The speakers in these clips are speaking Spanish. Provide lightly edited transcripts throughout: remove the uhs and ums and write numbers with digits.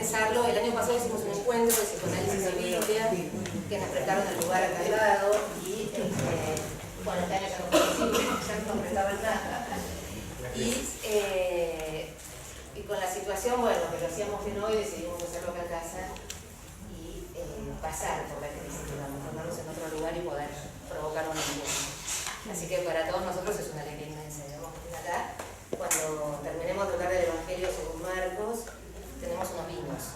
pensarlo. El año pasado hicimos un encuentro de psicoanálisis y Biblia, que nos prestaron el lugar acá al lado, y bueno, este año ya no pusimos, ya no nos prestaban nada. Y con la situación, bueno, que lo hacíamos bien hoy, decidimos hacerlo acá en casa y pasar por la crisis, digamos, ponernos en otro lugar y poder provocar un encuentro. Así que para todos nosotros es una alegría inmensa, digamos, que estén acá. Cuando terminemos de hablar del Evangelio según Marcos, tenemos unos vinos,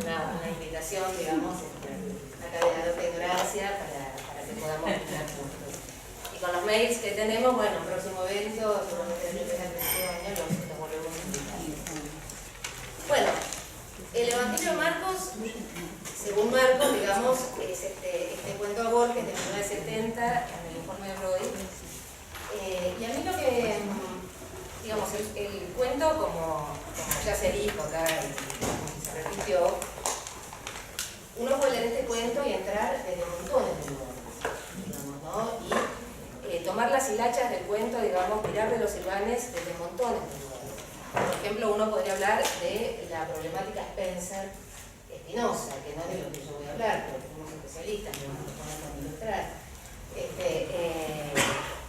una invitación, digamos, acá de la Loca Ignorancia para que podamos estar juntos. Y con los mails que tenemos, bueno, próximo evento, seguramente el principio de año los volvemos a invitar. Bueno, el Evangelio de Marcos, según Marcos, digamos, es este cuento de Borges de 1970, en el informe de Brody. Y a mí lo que, digamos, el cuento, como ya se dijo acá y se repitió, uno puede leer este cuento y entrar desde montones de lugares, digamos, ¿no? Y tomar las hilachas del cuento, digamos, tirar de los silvanes desde montones de lugares. Por ejemplo, uno podría hablar de la problemática Spencer-Spinoza, que no es de lo que yo voy a hablar, pero somos especialistas, que vamos a poner para ilustrar.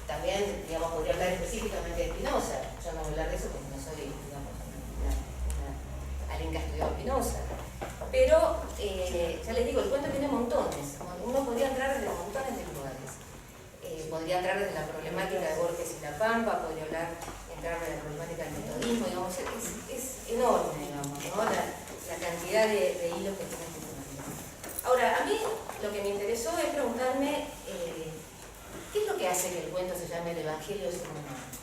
También, digamos, podría hablar específicamente de Spinoza. Yo no voy a hablar de eso porque no soy, digamos, alguien que ha estudiado Spinoza. Pero, ya les digo, el cuento tiene montones. Uno podría entrar desde montones de lugares. Podría entrar desde la problemática de Borges y La Pampa, podría entrar de la problemática del metodismo, digamos, es enorme, digamos, ¿no? La cantidad de hilos que tiene este tema. Ahora, a mí lo que me interesó es preguntarme ¿qué es lo que hace que el cuento se llame el Evangelio según Marcos?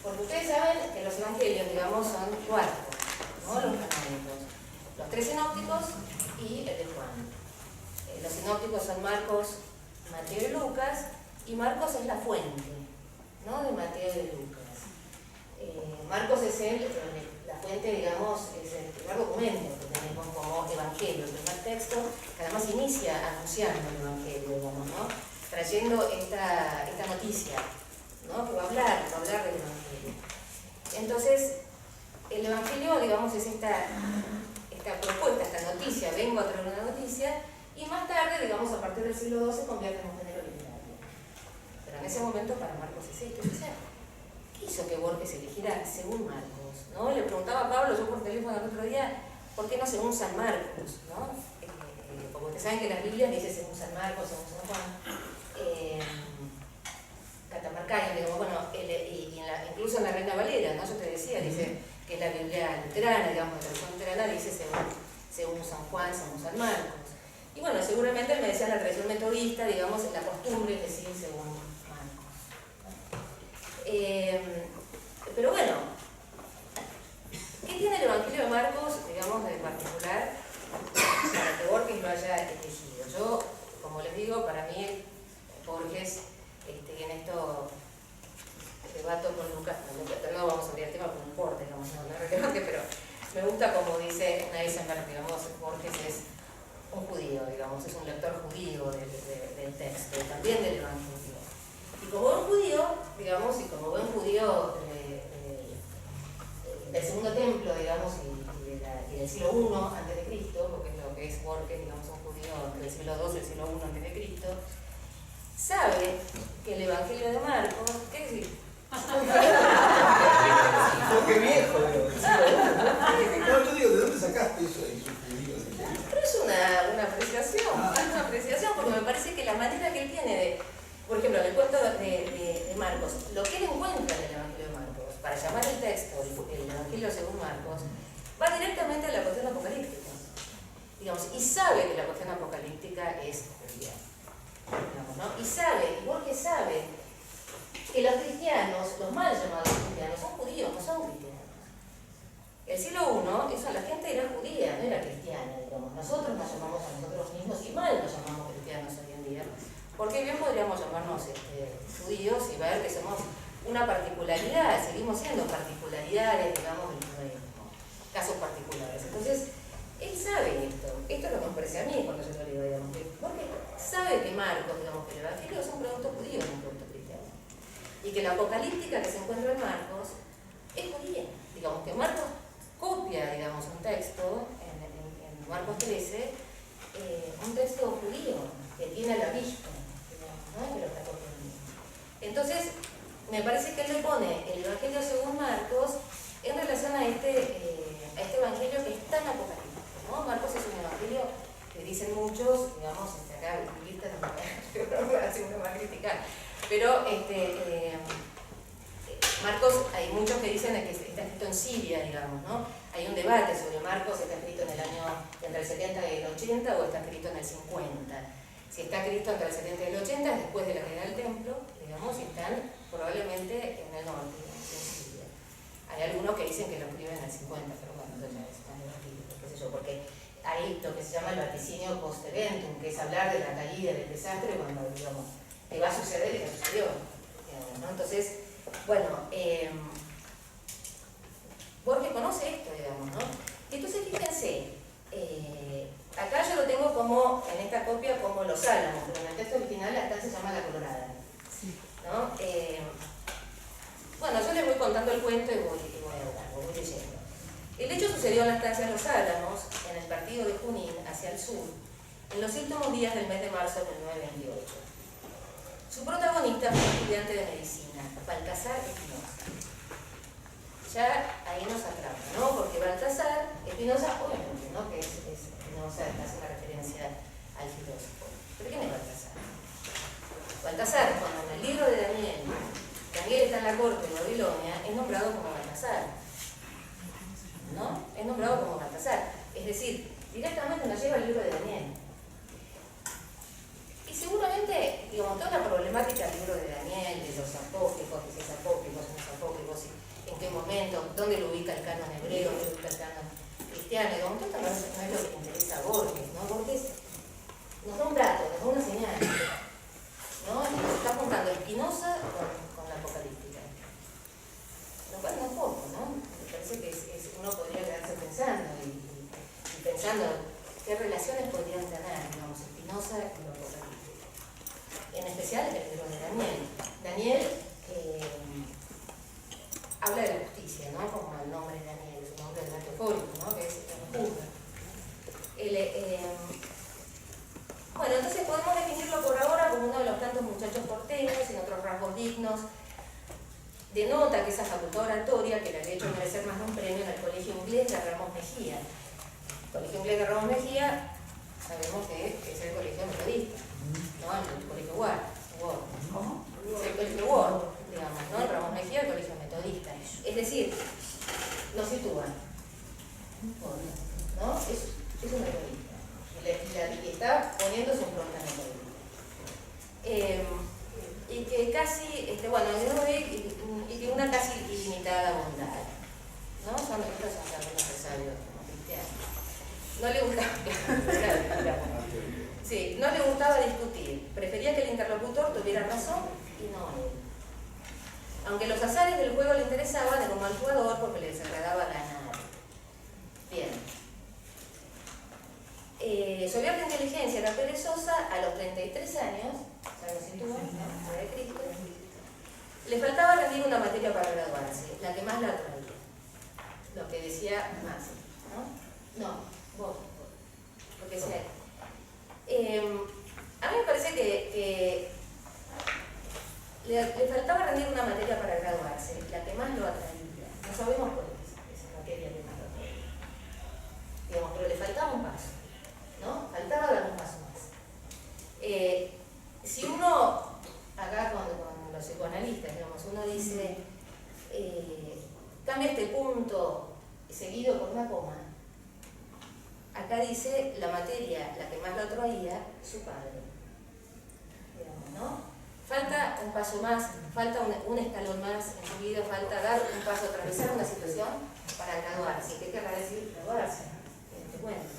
Porque ustedes saben que los evangelios, digamos, son 4, ¿no? Los canónicos. Los 3 sinópticos y el de Juan. Los sinópticos son Marcos, Mateo y Lucas, y Marcos es la fuente, ¿no? De Mateo y de Lucas. Marcos es la fuente, digamos, es el primer documento que tenemos como evangelio, el primer texto, que además inicia anunciando el evangelio, digamos, ¿no? Trayendo esta noticia, ¿no? Que va a hablar del evangelio. Entonces, el evangelio, digamos, es esta propuesta, esta noticia, vengo a traer una noticia, y más tarde, digamos, a partir del siglo II se convierte en un género literario. Pero en ese momento para Marcos es esto. ¿Qué hizo que Borges eligiera según Marcos? ¿No? Le preguntaba a Pablo, yo por teléfono el otro día, ¿por qué no según San Marcos? ¿No? Porque ustedes saben que las Biblias dicen según San Marcos, según San Juan. Catamarcayo, digamos, bueno, incluso en la Reina Valera, ¿no? Yo te decía, dice que es la Biblia luterana, digamos, la tradición luterana dice según San Juan, según San Marcos. Y bueno, seguramente me decía la tradición metodista, digamos, la costumbre es decir según Marcos. Pero bueno, ¿qué tiene el Evangelio de Marcos, digamos, de particular para que Borges lo haya elegido? Yo, como les digo, para mí Borges, en esto debato con Lucas, no vamos a abrir el tema porque no importa, digamos, no es relevante, pero me gusta como dice Neisenberg, digamos, Borges es un judío, digamos, es un lector judío del texto, también del Evangelio. Y como buen judío, digamos, y como buen judío del segundo templo, digamos, y del siglo I antes de Cristo, porque es lo que es Borges, digamos, un judío del siglo II y el siglo I antes de Cristo, sabe que el Evangelio de Marcos, ¿qué decir? ¡Qué viejo! No, yo digo, ¿de dónde sacaste eso? Pero es una apreciación, es una apreciación, porque me parece que la manera que él tiene de, por ejemplo, en el cuento de Marcos, lo que él encuentra en el Evangelio de Marcos, para llamar el texto, el Evangelio según Marcos, va directamente a la cuestión apocalíptica, digamos, y sabe que la cuestión apocalíptica es judía, digamos, ¿no? Y sabe, y Borges sabe, que los cristianos, los mal llamados cristianos, son judíos, no son cristianos. El siglo I, la gente era judía, no era cristiana, digamos. Nosotros nos llamamos a nosotros mismos y mal nos llamamos cristianos hoy en día, porque bien podríamos llamarnos judíos y ver que somos una particularidad, seguimos siendo particularidades, digamos, del judaísmo, casos particulares. Entonces, él sabe esto es lo que me parece a mí cuando yo lo digo, digamos, porque sabe que Marcos, digamos, que el Evangelio es un producto judío, no un producto cristiano, y que la apocalíptica que se encuentra en Marcos es judía, digamos, que Marcos copia, digamos, un texto en Marcos 13, un texto judío que tiene a la vista, digamos, ¿no? Que lo está copiando. Entonces, me parece que él le pone el Evangelio según Marcos en relación a este Evangelio que es tan apocalíptico, ¿no? Marcos es un Evangelio que dicen muchos, digamos, acá biblistas no me hace una más criticar, pero Marcos, hay muchos que dicen que está escrito en Siria, digamos, ¿no? Hay un debate sobre Marcos, está escrito en el año entre el 70 y el 80 o está escrito en el 50. Si está escrito entre el 70 y el 80 es después de la caída del templo, digamos, y están probablemente en el norte, digamos, en Siria. Hay algunos que dicen que lo escriben en el 50, pero bueno, entonces ya es tan debatible, qué sé yo, porque hay lo que se llama el vaticinio post-eventum, que es hablar de la caída, del desastre, cuando, digamos, que va a suceder y que sucedió, digamos, ¿no? Entonces, bueno, Borges conoce esto, digamos, ¿no? Entonces, fíjense, acá yo lo tengo como, en esta copia, como Los Álamos, pero en el texto original acá se llama La Colorada, ¿no? Bueno, yo les voy contando el cuento y voy leyendo. El hecho sucedió en la estancia Los Álamos, en el partido de Junín, hacia el sur, en los últimos días del mes de marzo de 1928. Su protagonista fue un estudiante de medicina, Baltasar Espinosa. Ya ahí nos atrapa, ¿no? Porque Baltasar Espinosa, obviamente, ¿no? Que Espinosa hace una referencia al filósofo. ¿Pero quién es Baltasar? Baltasar, cuando en el libro de Daniel está en la corte de Babilonia, es nombrado como Baltasar, ¿no? Es nombrado como Baltasar. Es decir, directamente nos lleva el libro de Daniel. Y seguramente, digamos, toda la problemática del libro de Daniel, de los apócrifos, de si es apócrifos, no es apócrifos, en qué momento, dónde lo ubica el canon hebreo, dónde lo ubica el canon cristiano, digamos, todo no es lo que interesa a Borges, ¿no? Borges nos da un dato, nos da una señal, ¿no? Y nos está apuntando Espinosa con la apocalíptica. Lo cual no es poco, ¿no? Me parece que uno podría quedarse pensando y pensando qué relaciones podrían tener, digamos, Espinosa y la apocalíptica. En especial el libro de Daniel. Daniel habla de la justicia, ¿no? Como el nombre de Daniel, es un nombre metafórico, ¿no? Que es el que juzga. Bueno, entonces podemos definirlo por ahora como uno de los tantos muchachos porteños, en otros rasgos dignos. Denota que esa facultad oratoria que le había hecho merecer más de un premio en el Colegio Inglés de Ramos Mejía. El Colegio Inglés de Ramos Mejía, sabemos que es el colegio metodista, ¿no? El colegio Ward. ¿Cómo? Es el colegio Ward, digamos, ¿no? El Ramos Mejía, el colegio metodista. Es decir, nos sitúan, ¿no? Es un metodista. Y está poniéndose en frontal metodista. Y que casi, bueno, y que una casi ilimitada bondad, ¿no? Son ejemplos algunos sabios cristianos. No le gustaba, sí, no le gustaba discutir, prefería que el interlocutor tuviera razón y no él. Aunque los azares del juego le interesaban como al jugador porque le desagradaba ganar. Bien. Su abierta inteligencia era perezosa, a los 33 años, ya lo sitúa, ¿no? De Cristo, le faltaba rendir una materia para graduarse, la que más la atraía. Lo que decía más, ¿no? No, vos, porque sea. A mí me parece que le faltaba rendir una materia para graduarse, la que más lo atraía. No sabemos cuál es esa materia que más lo atraía. Digamos, pero le faltaba un paso, ¿no? Faltaba dar un paso más. Si uno, acá con los psicoanalistas, digamos, uno dice, cambia este punto seguido por una coma, acá dice la materia, la que más lo atraía, su padre. Digamos, ¿no? Falta un paso más, falta un escalón más en su vida, falta dar un paso, atravesar una situación para graduarse. ¿Qué querrá decir graduarse? Te cuento.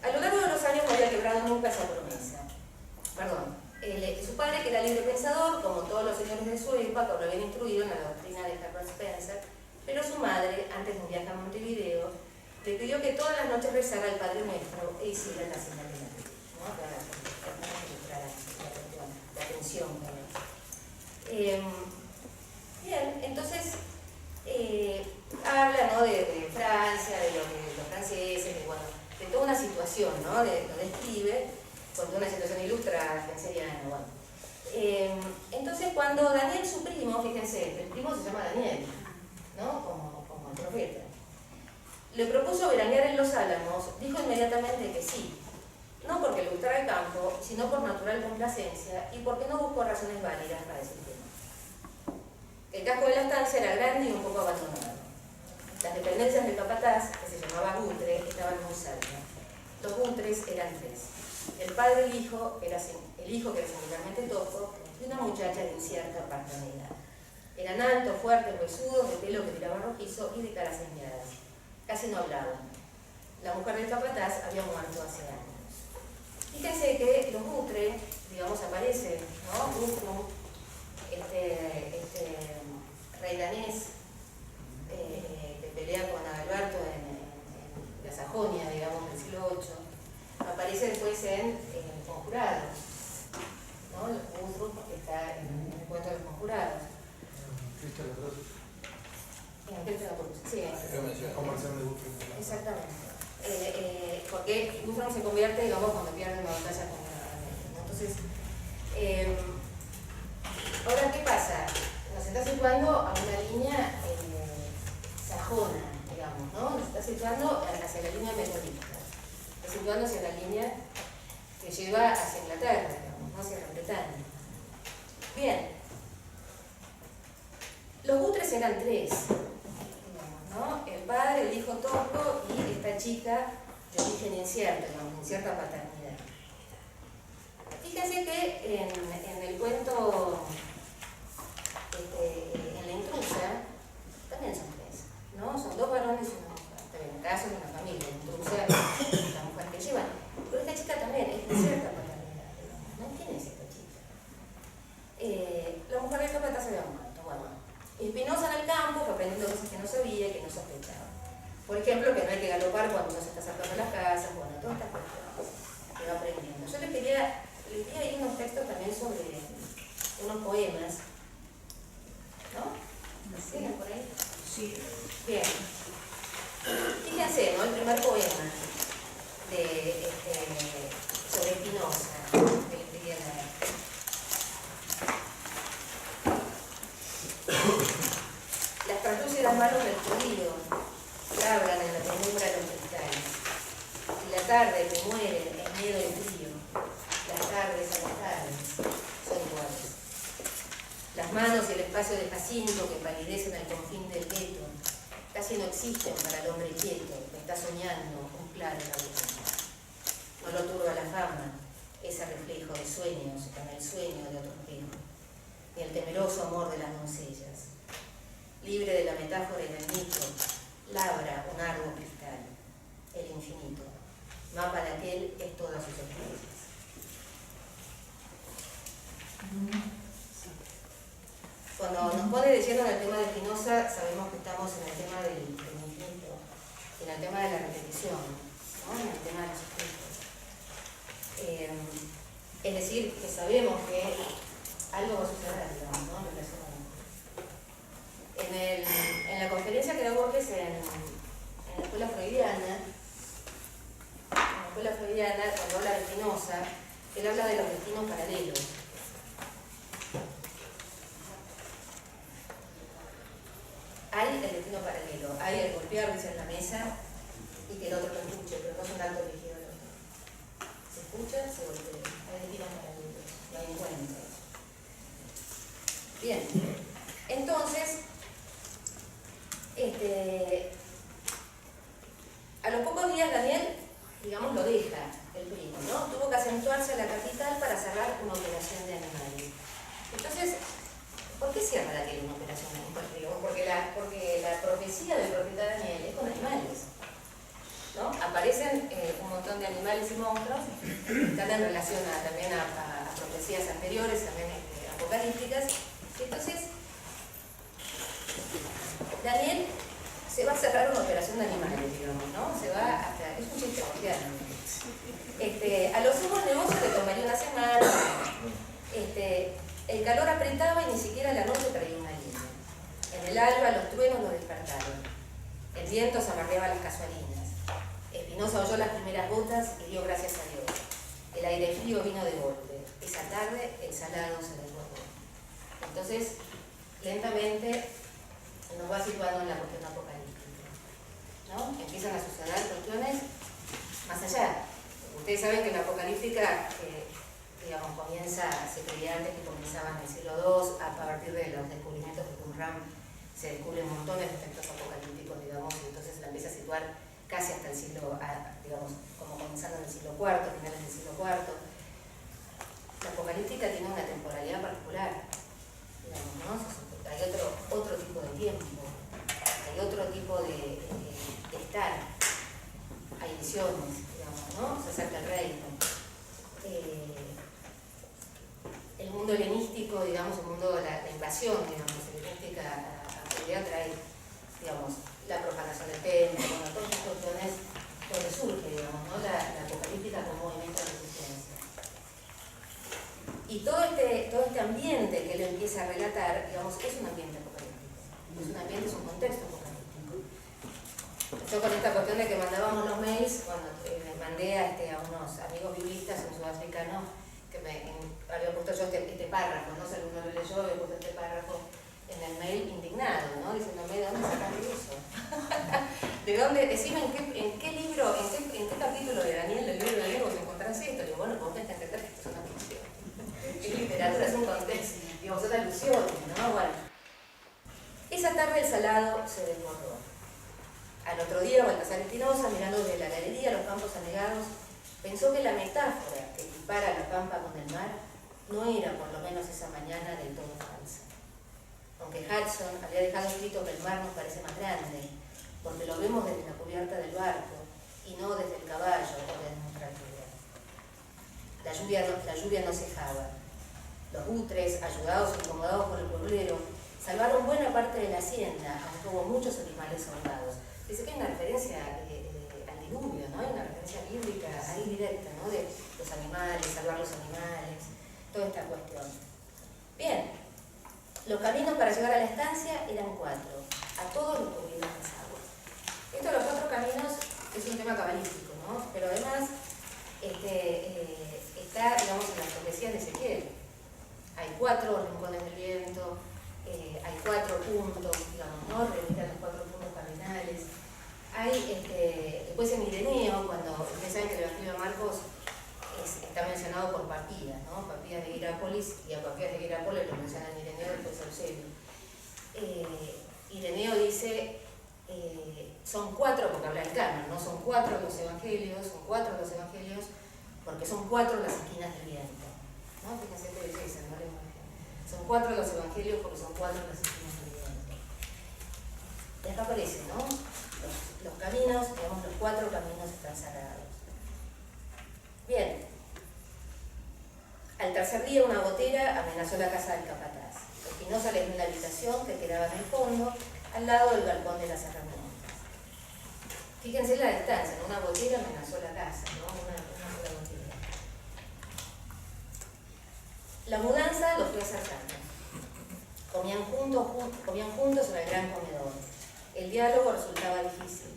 A lo largo de los años no había quebrado nunca esa promesa. Perdón. Su padre, que era libre pensador, como todos los señores de su época, lo habían instruido en la doctrina de Herbert Spencer, pero su madre, antes de un viaje a Montevideo, le pidió que todas las noches rezara al Padre Nuestro e hiciera la señal de la cruz, ¿no? Para la atención. Bien, entonces habla, ¿no? de Francia, de los franceses, de toda una situación, ¿no? Lo describe con toda una situación ilustrada, franceriana, bueno. Entonces, cuando Daniel, su primo, fíjense, el primo se llama Daniel, ¿no? Como el profeta, le propuso veranear en Los Álamos, dijo inmediatamente que sí, no porque le gustara el campo, sino por natural complacencia y porque no buscó razones válidas para ese tema. El casco de la estancia era grande y un poco abandonado. Las dependencias del capataz, que se llamaba Gutre, estaban muy cerca. Los Gutres eran tres. El padre y el hijo que era singularmente tosco, y una muchacha de incierta paternidad. Eran altos, fuertes, huesudos, de pelo que tiraba rojizo y de caras señaladas. Casi no hablaban. La mujer del capataz había muerto hace años. Fíjense que los Gutre, digamos, aparecen, ¿no? Guthrum, rey danés, que pelea con Adalberto en la Sajonia, digamos, del siglo VIII, aparece después en Conjurados, ¿no? Guthrum está en el cuento de los Conjurados. Cristo la Cruz. En Cristo la Cruz, sí. Conversión de Guthrum. Exactamente. Porque Guthrum se convierte, digamos, cuando pierde la batalla con la... Entonces, ahora, ¿qué pasa? Nos está situando a una línea sajona, digamos, ¿no? Nos está situando hacia la línea metodista. Está situando hacia la línea que lleva hacia Inglaterra, digamos, ¿no? Hacia Gran Bretaña. Bien. Los Gutres eran tres, digamos, ¿no? El padre, el hijo tosco y esta chica de origen incierto, digamos, incierta paternidad. Fíjense que en el cuento, en la intrusa, también son tres, ¿no? Son dos varones y una mujer. En el caso de una familia, la intrusa es la mujer que llevan. Pero esta chica también es de cierta paternidad, digamos, ¿no? ¿Quién es esta chica? La mujer del capataz se había muerto, bueno. Espinosa en el campo, fue aprendiendo cosas que no sabía y que no sospechaba. Por ejemplo, que no hay que galopar cuando uno se está acercando a las casas, bueno, todas estas cuestiones que va aprendiendo. Yo les quería ahí unos textos también sobre unos poemas, ¿no? ¿Siguen por ahí? Sí. Bien. Fíjense, ¿no? El primer poema sobre Espinosa, que le escribía Las translúcidas manos del judío labran en la penumbra de los cristales. Y la tarde que muere es miedo y frío. Las tardes son iguales. Las manos y el espacio de Jacinto que palidecen al confín del gueto casi no existen para el hombre quieto que está soñando un claro laberinto. No lo turba la fama, ese reflejo de sueños en el sueño de otro espejo, ni el temeroso amor de las doncellas. Libre de la metáfora y del mito, labra un árbol cristal, el infinito, mapa de aquel es todas sus estrellas. Cuando nos pone de lleno en el tema de Spinoza, sabemos que estamos en el tema del infinito, en el tema de la repetición, ¿no? En el tema de los escritos. Es decir, que sabemos que algo va a suceder, digamos, ¿no? En relación en la conferencia que da Borges en la escuela freudiana, cuando habla de Spinoza, él habla de los destinos paralelos. Hay el destino paralelo, hay el golpear, dice en la mesa, y que el otro lo escuche, pero no es un alto elegido del otro. Se escucha, se golpea. Hay destinos paralelos, no hay encuentros. Bien, entonces, a los pocos días Daniel, digamos, lo deja el primo, ¿no? Tuvo que acentuarse a la capital para cerrar una operación de animales. Entonces, ¿por qué cierra Daniel una operación de animales? Porque la profecía del profeta Daniel es con animales, ¿no? Aparecen un montón de animales y monstruos que están en relación también a profecías anteriores, también apocalípticas. Entonces, Daniel se va a cerrar una operación de animales, digamos, ¿no? Se va hasta... Es un chiste gordiano. A los sumos negocios le tomaría una semana. El calor apretaba y ni siquiera la noche traía una línea. En el alba los truenos lo despertaron. El viento se amarreaba harinas. Spinoza oyó las primeras gotas y dio gracias a Dios. El aire frío vino de golpe. Esa tarde el salado se desbordó. Entonces, lentamente nos va situando en la cuestión apocalíptica, ¿no? Empiezan a suceder cuestiones más allá. Ustedes saben que la apocalíptica, digamos, se creía antes que comenzaban en el siglo II, a partir de los descubrimientos de Qumran, se descubren montones de efectos apocalípticos, digamos, y entonces la empieza a situar casi hasta el siglo, digamos, como comenzando en el siglo IV, finales del siglo IV. La apocalíptica tiene una temporalidad particular, digamos, ¿no? Hay otro tipo de tiempo, hay otro tipo de estar, hay visiones, digamos, ¿no? Se acerca el reino. El mundo helenístico, digamos, el mundo de la invasión, digamos, helenística a la actualidad trae, digamos, la propagación del templo, bueno, todas estas cuestiones donde surge, digamos, ¿no? la apocalíptica como movimiento de resistencia. Y todo este ambiente que él empieza a relatar, digamos, es un ambiente apocalíptico. Es un ambiente, es un contexto apocalíptico. Yo con esta cuestión de que mandábamos los mails, cuando mandé a unos amigos biblistas, un sudafricano, que había puesto yo este párrafo, no sé, alguno lo leyó, había puesto este párrafo en el mail indignado, ¿no? Diciéndome, ¿de dónde sacaste eso? ¿De dónde? Decime en qué libro, en qué capítulo de Daniel, del libro de Daniel, vos encontrás esto. Le digo, bueno, vos tenés que entender que esto es una ficción. Es literatura, es un contexto, digamos, son alusiones, ¿no? Bueno. Esa tarde el salado se desbordó. Al otro día, Baltasar Espinosa, mirando desde la galería los campos anegados, pensó que la metáfora que equipara la pampa con el mar no era, por lo menos esa mañana, del todo falsa. Aunque Hudson había dejado escrito que el mar nos parece más grande, porque lo vemos desde la cubierta del barco y no desde el caballo o desde nuestra altura. La lluvia no cejaba. Los butres, ayudados e incomodados por el pueblero, salvaron buena parte de la hacienda, aunque hubo muchos animales ahogados. Dice que hay una referencia al diluvio, ¿no? Hay una referencia bíblica ahí directa, ¿no? De los animales, salvar los animales, toda esta cuestión. Bien, los caminos para llegar a la estancia eran 4, a todos los cubridos las aguas. Esto de los 4 caminos es un tema cabalístico, ¿no? Pero además está, digamos, en las profecías de Ezequiel. Hay 4 rincones del viento, hay 4 puntos, digamos, ¿no? Reunidas los 4 puntos cardinales. Hay, después en Ireneo, cuando ustedes saben que el Evangelio de Marcos está mencionado por Papías, ¿no? Papías de Hierápolis, y a Papías de Hierápolis lo mencionan en Ireneo, después Eusebio. Ireneo dice, son 4, porque habla el canon, ¿no? Son 4 los evangelios, porque son 4 las esquinas del viento, ¿no? Fíjense que dicen, no le imagino. Son 4 los evangelios porque son 4 las esquinas del viento. Y acá aparece, ¿no? Los caminos, digamos, los 4 caminos están cerrados. Bien. Al tercer día una gotera amenazó la casa del capataz. Espinosa le dio una habitación que quedaba en el fondo, al lado del balcón de las herramientas. Fíjense la distancia, ¿no? Una gotera amenazó la casa, ¿no? Una sola gotera. La mudanza los fue acercando. Comían juntos en el gran comedor. El diálogo resultaba difícil.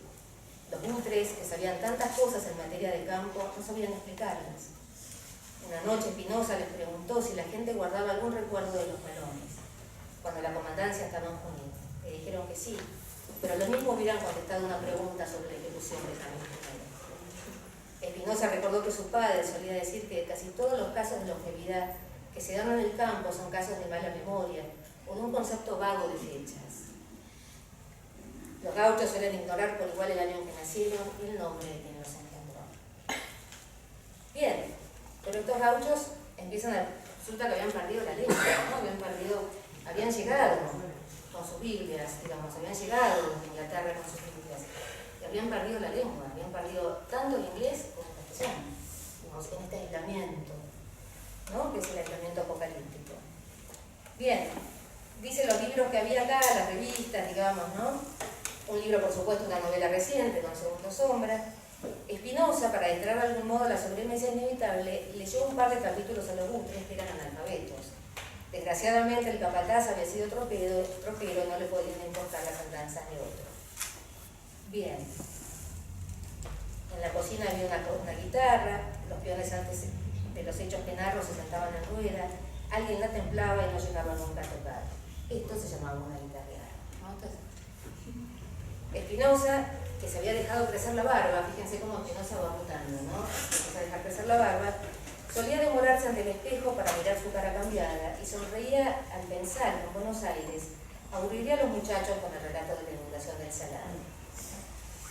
Los butres, que sabían tantas cosas en materia de campo, no sabían explicarlas. Una noche Espinosa les preguntó si la gente guardaba algún recuerdo de los melones, cuando la comandancia estaba en Junín. Le dijeron que sí, pero lo mismo hubieran contestado una pregunta sobre la ejecución de San Agustín. Espinosa recordó que su padre solía decir que casi todos los casos de longevidad que se dan en el campo son casos de mala memoria o de un concepto vago de fechas. Los gauchos suelen ignorar por igual el año en que nacieron y el nombre de quien los engendró. Bien, pero estos gauchos resulta que habían perdido la lengua, ¿no? Habían llegado con sus Biblias, digamos, habían llegado de Inglaterra con sus Biblias, y habían perdido la lengua, habían perdido tanto el inglés como el castellano, digamos, en este aislamiento, ¿no? Que es el aislamiento apocalíptico. Bien, dice los libros que había acá, las revistas, digamos, ¿no? Un libro, por supuesto, una novela reciente, con Segundo Sombra. Espinosa, para entrar de algún modo a la sobremesa inevitable, leyó un par de capítulos a los butres que eran analfabetos. Desgraciadamente el capataz había sido tropero y no le podían importar las andanzas de otro. Bien. cocina había una guitarra, los peones antes de los hechos penarros se sentaban en rueda, alguien la templaba y no llegaba nunca a tocar. Esto se llamaba una guitarreada, ¿no? Entonces, Spinoza, que se había dejado crecer la barba, fíjense cómo Spinoza va mutando, ¿no? Empieza a dejar crecer la barba, solía demorarse ante el espejo para mirar su cara cambiada y sonreía al pensar que en Buenos Aires aburriría a los muchachos con el relato de la inundación del Salado.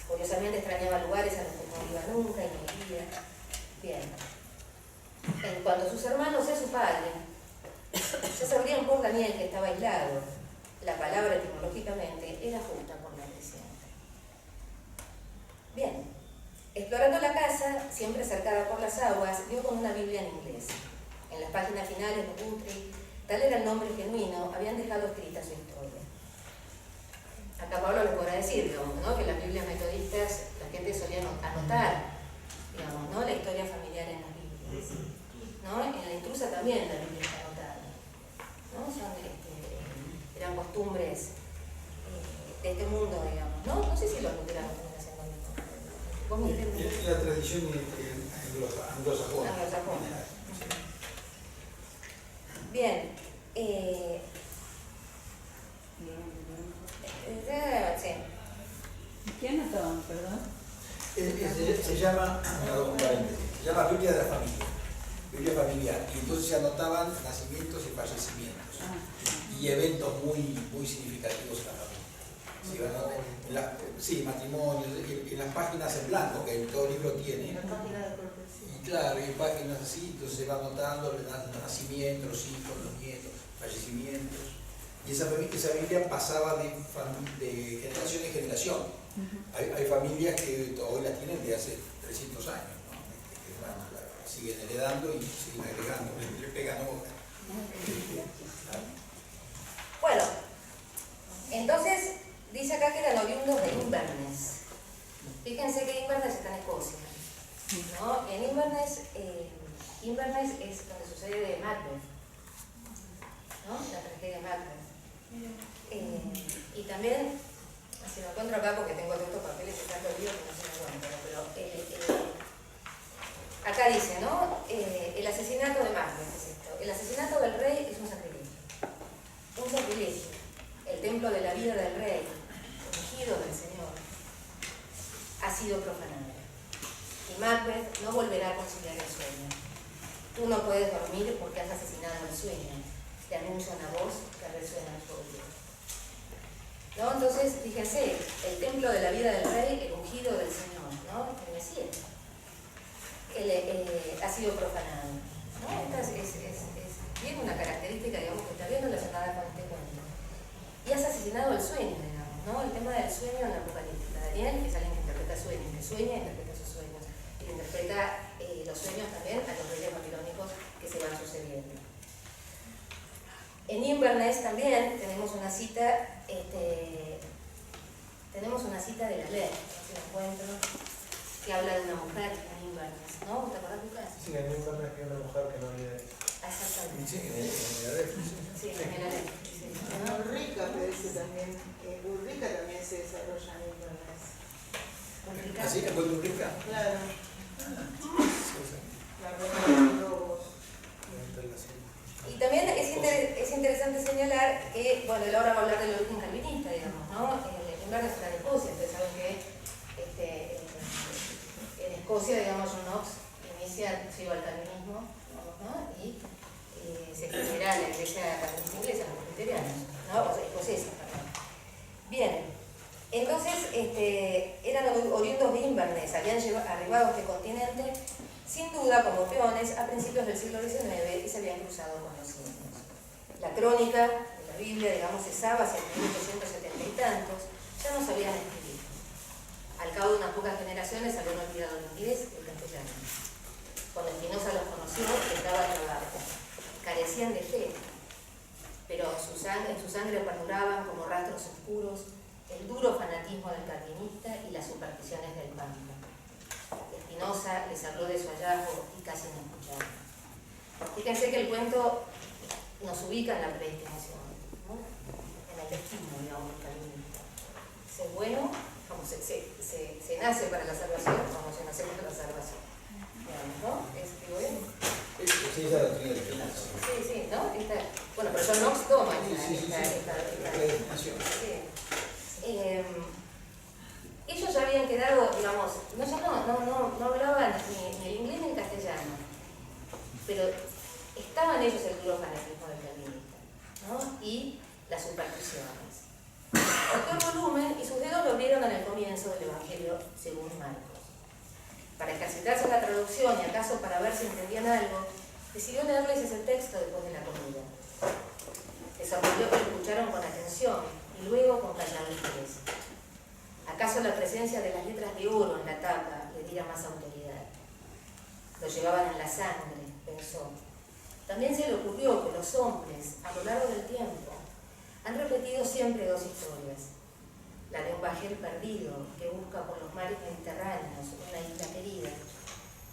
Curiosamente extrañaba lugares a los que no iba nunca y no iría. Bien. En cuanto a sus hermanos y a su padre, ya sabrían por Daniel que estaba aislado. La palabra etimológicamente era justa por la creciente. Bien. Explorando la casa, siempre cercada por las aguas, dio con una Biblia en inglés. En las páginas finales de Guthrie, tal era el nombre genuino, habían dejado escrita su historia. Acá Pablo les podrá decir, digamos, ¿no? Que las Biblias metodistas, la gente solía anotar, digamos, ¿no? La historia familiar en las Biblias, ¿no? En la intrusa también la Biblia está anotada, ¿no? Eran costumbres de este mundo, digamos, ¿no? No sé si los luteranos también hacían lo mismo. ¿Vos me entendés? Es la tradición anglosajona. Anglosajona. Bien. Sí. ¿Quién anotó? Perdón. Se llama Biblia de la Familia, Biblia familiar, y entonces se anotaban nacimientos y fallecimientos y eventos muy significativos en la familia. Sí, matrimonios, en las páginas en blanco que todo libro tiene. Y claro, hay páginas así, entonces se va anotando los nacimientos, los hijos, los nietos, fallecimientos. Y esa Biblia pasaba de generación en generación. Hay familias que hoy las tienen de hace 300 años, ¿no? Que siguen heredando y siguen agregando, le pegan hojas. Bueno, entonces dice acá que eran oriundos de Inverness. Fíjense que Inverness está en Escocia, ¿no? En Inverness es donde sucede Macbeth, ¿no? La tragedia de Macbeth. Y también, si lo encuentro acá porque tengo tantos papeles y tanto lío que no se me encuentro, pero acá dice, ¿no? El asesinato de Macbeth es esto. El asesinato del rey es un sacrilegio. Un sacrilegio. El templo de la vida del rey, ungido del Señor, ha sido profanado. Y Macbeth no volverá a conciliar el sueño. Tú no puedes dormir porque has asesinado el sueño. Te anuncia una voz que resuena en tu oído. ¿No? Entonces, fíjense, el templo de la vida del rey, el ungido del Señor, ¿no? El Mesías, ha sido profanado, ¿no? Esta es bien una característica, digamos, que está bien relacionada con este cuento. Y has asesinado el sueño, digamos, ¿no? El tema del sueño en la Apocalíptica. Daniel es alguien que interpreta sueños, que sueña e interpreta sus sueños, y que interpreta los sueños también a los reyes babilónicos que se van sucediendo. En Inverness también tenemos una cita, de la ley, si lo encuentro, que habla de una mujer en Inverness, ¿no? ¿Te acordás, Lucas? Sí, en Inverness hay una mujer que no lee. Exactamente. Sí, Sí, en la ley. Sí. Ulrica parece también, Ulrica también se desarrolla en Inverness. ¿Así que fue Ulrica? Claro. La reina de los lobos. Y también es interesante señalar que, bueno, él ahora va a hablar del origen calvinista, digamos, ¿no? Inverness está en Escocia, ustedes saben que en Escocia, digamos, John Knox inicia su al calvinismo, ¿no? Y se genera la iglesia calvinista inglesa, los presbiterianos, ¿no? O sea, escocesa, perdón. Bien, entonces eran oriundos de Inverness, habían arribado a este continente sin duda como peones a principios del siglo XIX y se habían cruzado con los indios. La crónica de la Biblia, digamos, cesaba hacia 1870 y tantos, ya no sabían escribir. Al cabo de unas pocas generaciones habían olvidado el inglés y el castellano. Cuando Spinoza los conoció, estaba trabajo. Carecían de fe, pero en su sangre perduraban como rastros oscuros el duro fanatismo del calvinista y las supersticiones del Pampa. Spinoza les habló de su hallazgo y casi no escucharon. Fíjense que el cuento nos ubica en la predestinación, ¿no? En el destino, digamos, del calvinista. Sé bueno, como se nace para la salvación, como se nace para la salvación. Digamos, ¿no? ¿Digo bien? Sí, esa doctrina de final. Sí, ¿no? Bueno, pero John Knox toma esta predestinación. Ellos ya habían quedado, digamos, no hablaban ni el inglés ni el castellano, pero estaban ellos el duro fanatismo del calvinista, ¿no? Y las supersticiones. Autor volumen y sus dedos lo abrieron en el comienzo del Evangelio según Marcos. Para ejercitarse en la traducción y acaso para ver si entendían algo, decidió leerles ese texto después de la comida. Les sorprendió que lo escucharon con atención y luego con callado interés. ¿Acaso la presencia de las letras de oro en la tapa le diera más autoridad? Lo llevaban en la sangre, pensó. También se le ocurrió que los hombres, a lo largo del tiempo, han repetido siempre dos historias. La de un bajel perdido que busca por los mares mediterráneos una isla querida,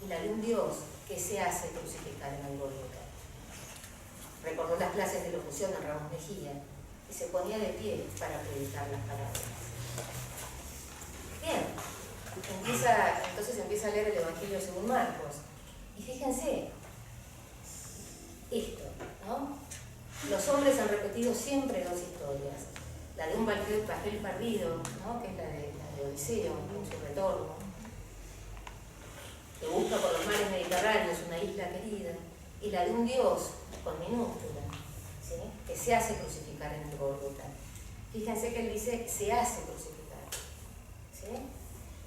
y la de un Dios que se hace crucificar en el Gólgota. Recordó las clases de locución en Ramos Mejía y se ponía de pie para predicar las palabras. Bien, entonces empieza a leer el Evangelio según Marcos. Y fíjense, esto, ¿no? Los hombres han repetido siempre dos historias. La de un bajel perdido, ¿no? Que es la de Odiseo, en su retorno, que busca por los mares mediterráneos una isla querida, y la de un Dios con minúscula, ¿sí? Que se hace crucificar en el Gólgota. Fíjense que él dice, se hace crucificar, ¿sí?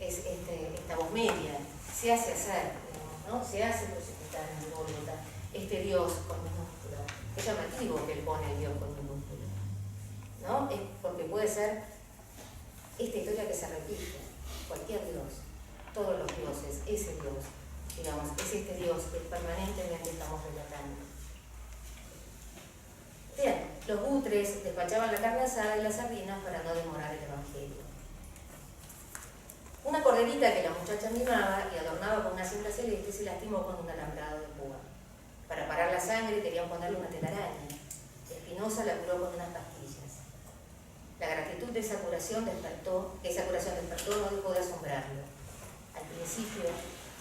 Es esta voz media, se hace hacer, ¿no? Se hace crucificar en el Gólgota, este Dios con minúscula. Es llamativo que él pone el Dios con minúscula, ¿no? Es porque puede ser esta historia que se repite, cualquier Dios, todos los dioses, ese Dios, digamos, es este Dios que permanentemente estamos relatando. Bien, los butres despachaban la carne asada y las sardinas para no demorar el Evangelio. Una corderita que la muchacha mimaba y adornaba con una cinta celeste se lastimó con un alambrado de púa. Para parar la sangre querían ponerle una telaraña. Espinosa la curó con unas pastillas. La gratitud de esa curación despertó no dejó de asombrarlo. Al principio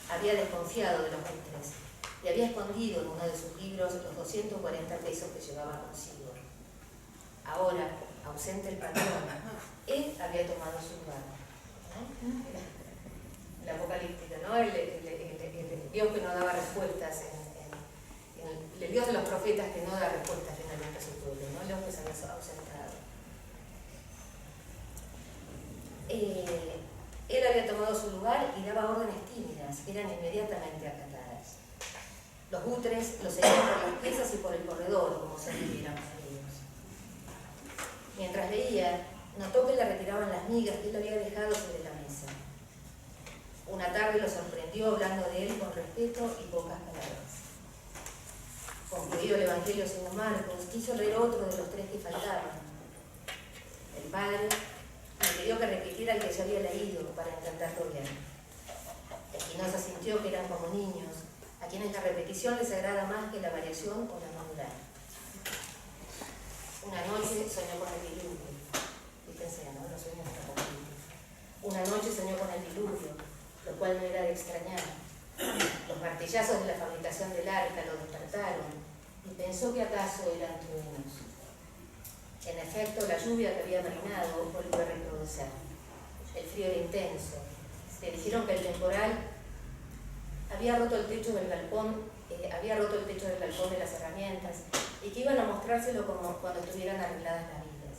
había desconfiado de los butres y había escondido en uno de sus libros los 240 pesos que llevaba consigo. Ahora, ausente el patrón, él había tomado su lugar, ¿no? El apocalíptico, ¿no? El Dios que no daba respuestas, el Dios de los profetas que no da respuestas finalmente a su pueblo, ¿no? El Dios que se había ausentado. Él había tomado su lugar y daba órdenes tímidas, eran inmediatamente acatadas. Los butres lo seguían por las piezas y por el corredor, como se refirieran a ellos. Mientras leía, notó que le retiraban las migas que él había dejado sobre la mesa. Una tarde lo sorprendió hablando de él con respeto y pocas palabras. Concluido el Evangelio según Marcos, quiso leer otro de los tres que faltaban. El padre le pidió que repitiera el que ya había leído para intentarlo bien. Espinosa sintió que eran como niños, a quienes la repetición les agrada más que la variación o la novedad. Una noche soñó con el diluvio. Fíjense, ¿no? Los sueños están completos. Una noche soñó con el diluvio, lo cual no era de extrañar. Los martillazos de la fabricación del arca lo despertaron y pensó que acaso eran truenos. En efecto, la lluvia que había marinado volvió a recrudecer. El frío era intenso. Le dijeron que el temporal había roto el techo del galpón de las herramientas y que iban a mostrárselo como cuando estuvieran arregladas las vidas.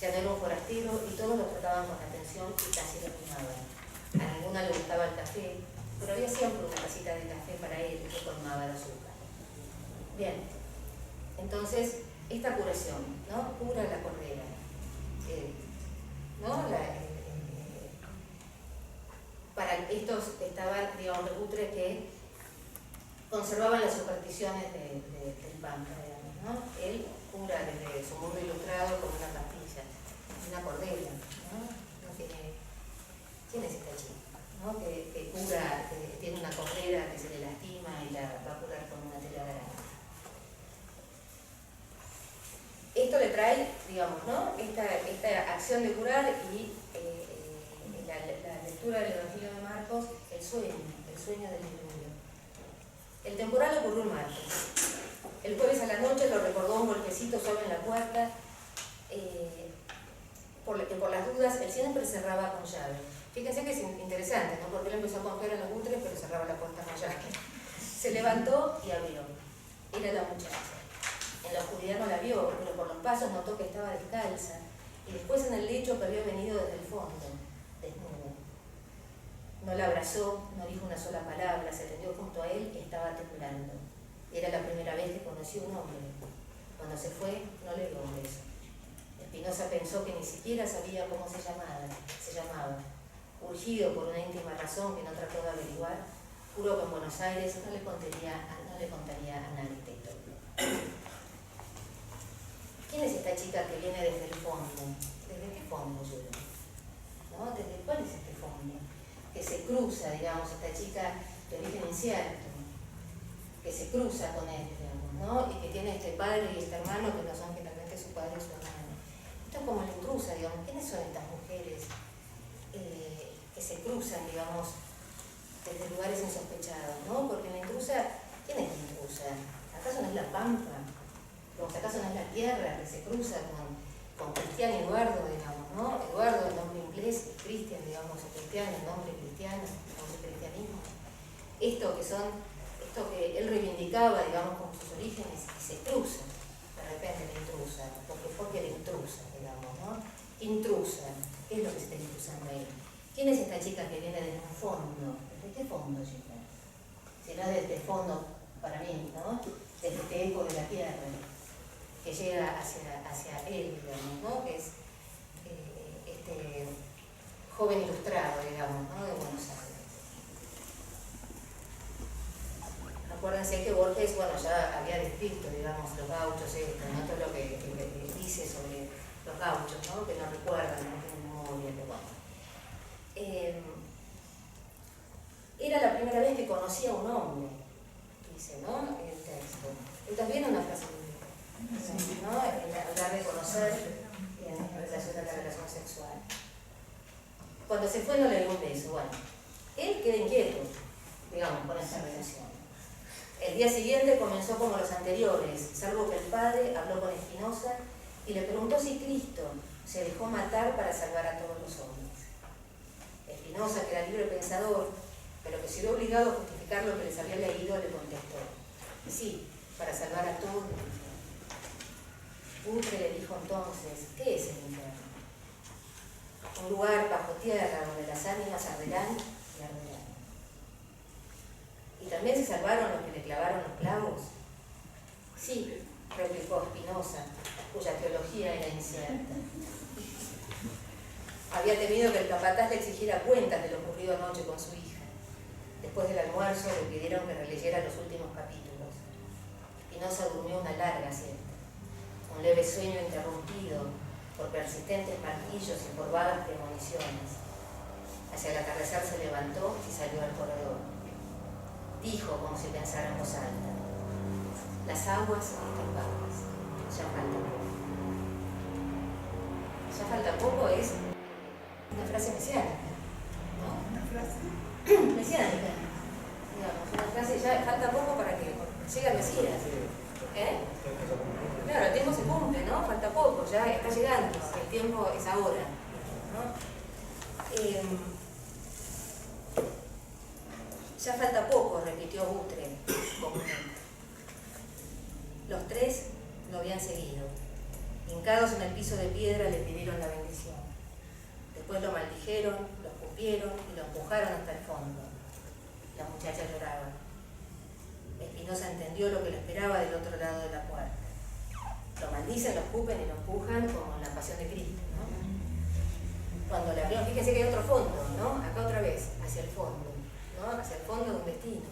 Ya no era un forastero y todos lo trataban con atención y casi lo mimaban. A ninguna le gustaba el café, pero había siempre una tacita de café para él que colmaba el azúcar. Bien, entonces, esta curación, ¿no? Cura la cordera, ¿no? Para estos estaban, digamos, los butres que conservaban las supersticiones del Pampa, digamos, ¿no? Él cura desde su mundo ilustrado con una pastilla, una cordera, ¿no? ¿Quién es esta chica? ¿No? Que cura, que tiene una cordera que se le lastima y la va a curar con una tela de araña. Esto le trae, digamos, ¿no? Esta acción de curar y lectura del Evangelio de Marcos, el sueño del diluvio. El temporal ocurrió un martes. El jueves a la noche lo recordó un golpecito suave en la puerta. Por las dudas, él siempre cerraba con llave. Fíjense que es interesante, ¿no? Porque él empezó a confiar en los útiles, pero cerraba la puerta con llave. Se levantó y abrió. Era la muchacha. En la oscuridad no la vio, pero por los pasos notó que estaba descalza. Y después en el lecho que había venido desde el fondo, desnuda. No la abrazó, no dijo una sola palabra, se tendió junto a él y estaba temblando. Era la primera vez que conoció a un hombre. Cuando se fue, no le dio un beso. Spinoza pensó que ni siquiera sabía cómo se llamaba. Urgido por una íntima razón que no trató de averiguar, juró que en Buenos Aires no le contaría a nadie esta historia. ¿Quién es esta chica que viene desde el fondo? ¿Desde qué fondo llega? ¿No? ¿Desde cuál es este fondo? Que se cruza, digamos, esta chica de origen incierto, que se cruza con él, digamos, ¿no? Y que tiene este padre y este hermano que no son finalmente su padre y su hermano. Esto es como la intrusa, digamos. ¿Quiénes son estas mujeres que se cruzan, digamos, desde lugares insospechados, ¿no? Porque la intrusa, ¿quién es la intrusa? ¿Acaso no es la pampa? ¿Acaso no es la tierra que se cruza con Cristian Eduardo, digamos, ¿no? Eduardo, el nombre inglés, y Cristian, digamos, el cristiano, el nombre cristiano, digamos, el cristianismo. Esto que él reivindicaba, digamos, con sus orígenes, y se cruza, de repente la intrusa, porque la intrusa, digamos, ¿no? Intrusa, ¿qué es lo que se está intrusando ahí? ¿Quién es esta chica que viene desde un fondo? ¿Desde qué fondo, chica? Será desde el fondo, para mí, ¿no? Desde este eco de la tierra, que llega hacia él, digamos, ¿no? Que es este joven ilustrado, digamos, ¿no? De Buenos Aires. Acuérdense que Borges, bueno, ya había descrito, digamos, los gauchos, ¿no? Todo lo que dice sobre los gauchos, ¿no? Que no recuerdan, no tienen memoria, pero bueno. Era la primera vez que conocía a un hombre, dice, ¿no? En el texto. Y también una frase muy bien, ¿no? Hablar de conocer en relación a la relación sexual. Cuando se fue no le dio un beso, bueno. Él queda inquieto, digamos, con esta relación. El día siguiente comenzó como los anteriores, salvo que el padre habló con Spinoza y le preguntó si Cristo se dejó matar para salvar a todos los hombres. Spinoza, que era libre pensador, pero que se vio obligado a justificar lo que les había leído, le contestó: sí, para salvar a todos los infiernos. Utre le dijo entonces: ¿qué es el infierno? Un lugar bajo tierra donde las ánimas arderán y arderán. ¿Y también se salvaron los que le clavaron los clavos? Sí, replicó Spinoza, cuya teología era incierta. Había temido que el capataz le exigiera cuentas de lo ocurrido anoche con su hija. Después del almuerzo le pidieron que releyera los últimos capítulos. Spinoza durmió una larga siesta, un leve sueño interrumpido por persistentes martillos y por vagas premoniciones. Hacia el atardecer se levantó y salió al corredor. Dijo, como si pensara en voz alta: las aguas están bajas, ya falta poco. Ya falta poco es una frase mesiánica, ¿no? Una frase. Mesiánica, digamos, una frase, ya falta poco para que llegue el Mesías. Claro, el tiempo se cumple, ¿no? Falta poco, ya está llegando, el tiempo es ahora, ¿no? Ya falta poco, repitió Utre, comúnmente. Los tres lo habían seguido. Hincados en el piso de piedra le pidieron la bendición. Después lo maldijeron, lo escupieron y lo empujaron hasta el fondo. La muchacha lloraba. Spinoza entendió lo que lo esperaba del otro lado de la puerta. Lo maldicen, lo escupen y lo empujan como en la pasión de Cristo, ¿no? Cuando la abrieron, fíjense que hay otro fondo, ¿no? Acá otra vez, hacia el fondo, ¿no? Hacia el fondo de un destino.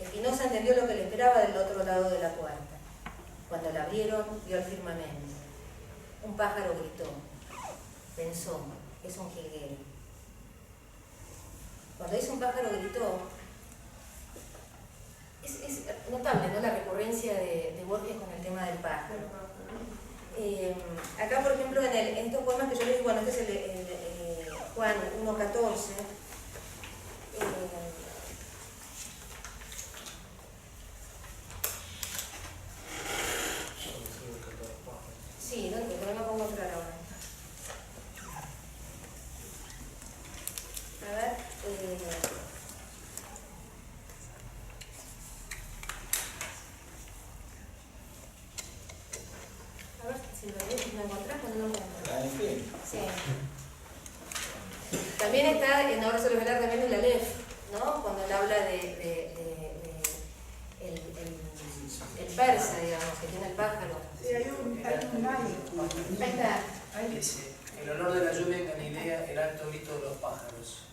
Spinoza entendió lo que le esperaba del otro lado de la puerta. Cuando la abrieron, vio el firmamento. Un pájaro gritó. Pensó, es un jilguero. Cuando dice un pájaro gritó, es notable, ¿no? La recurrencia de Borges con el tema del pájaro. Acá, por ejemplo, en estos poemas que yo les digo, bueno, este es Juan 1:14. Sí, no, pero no pongo claro ahora. A ver, si lo encontrás, pues no lo encuentro. En fin. Sí. También está, ahora se lo voy a hablar también de la LEF, ¿no? Cuando él habla de el persa, digamos, que tiene el pájaro. Sí, hay un Ahí está. Dice, el olor de la lluvia en Galilea, el alto grito de los pájaros.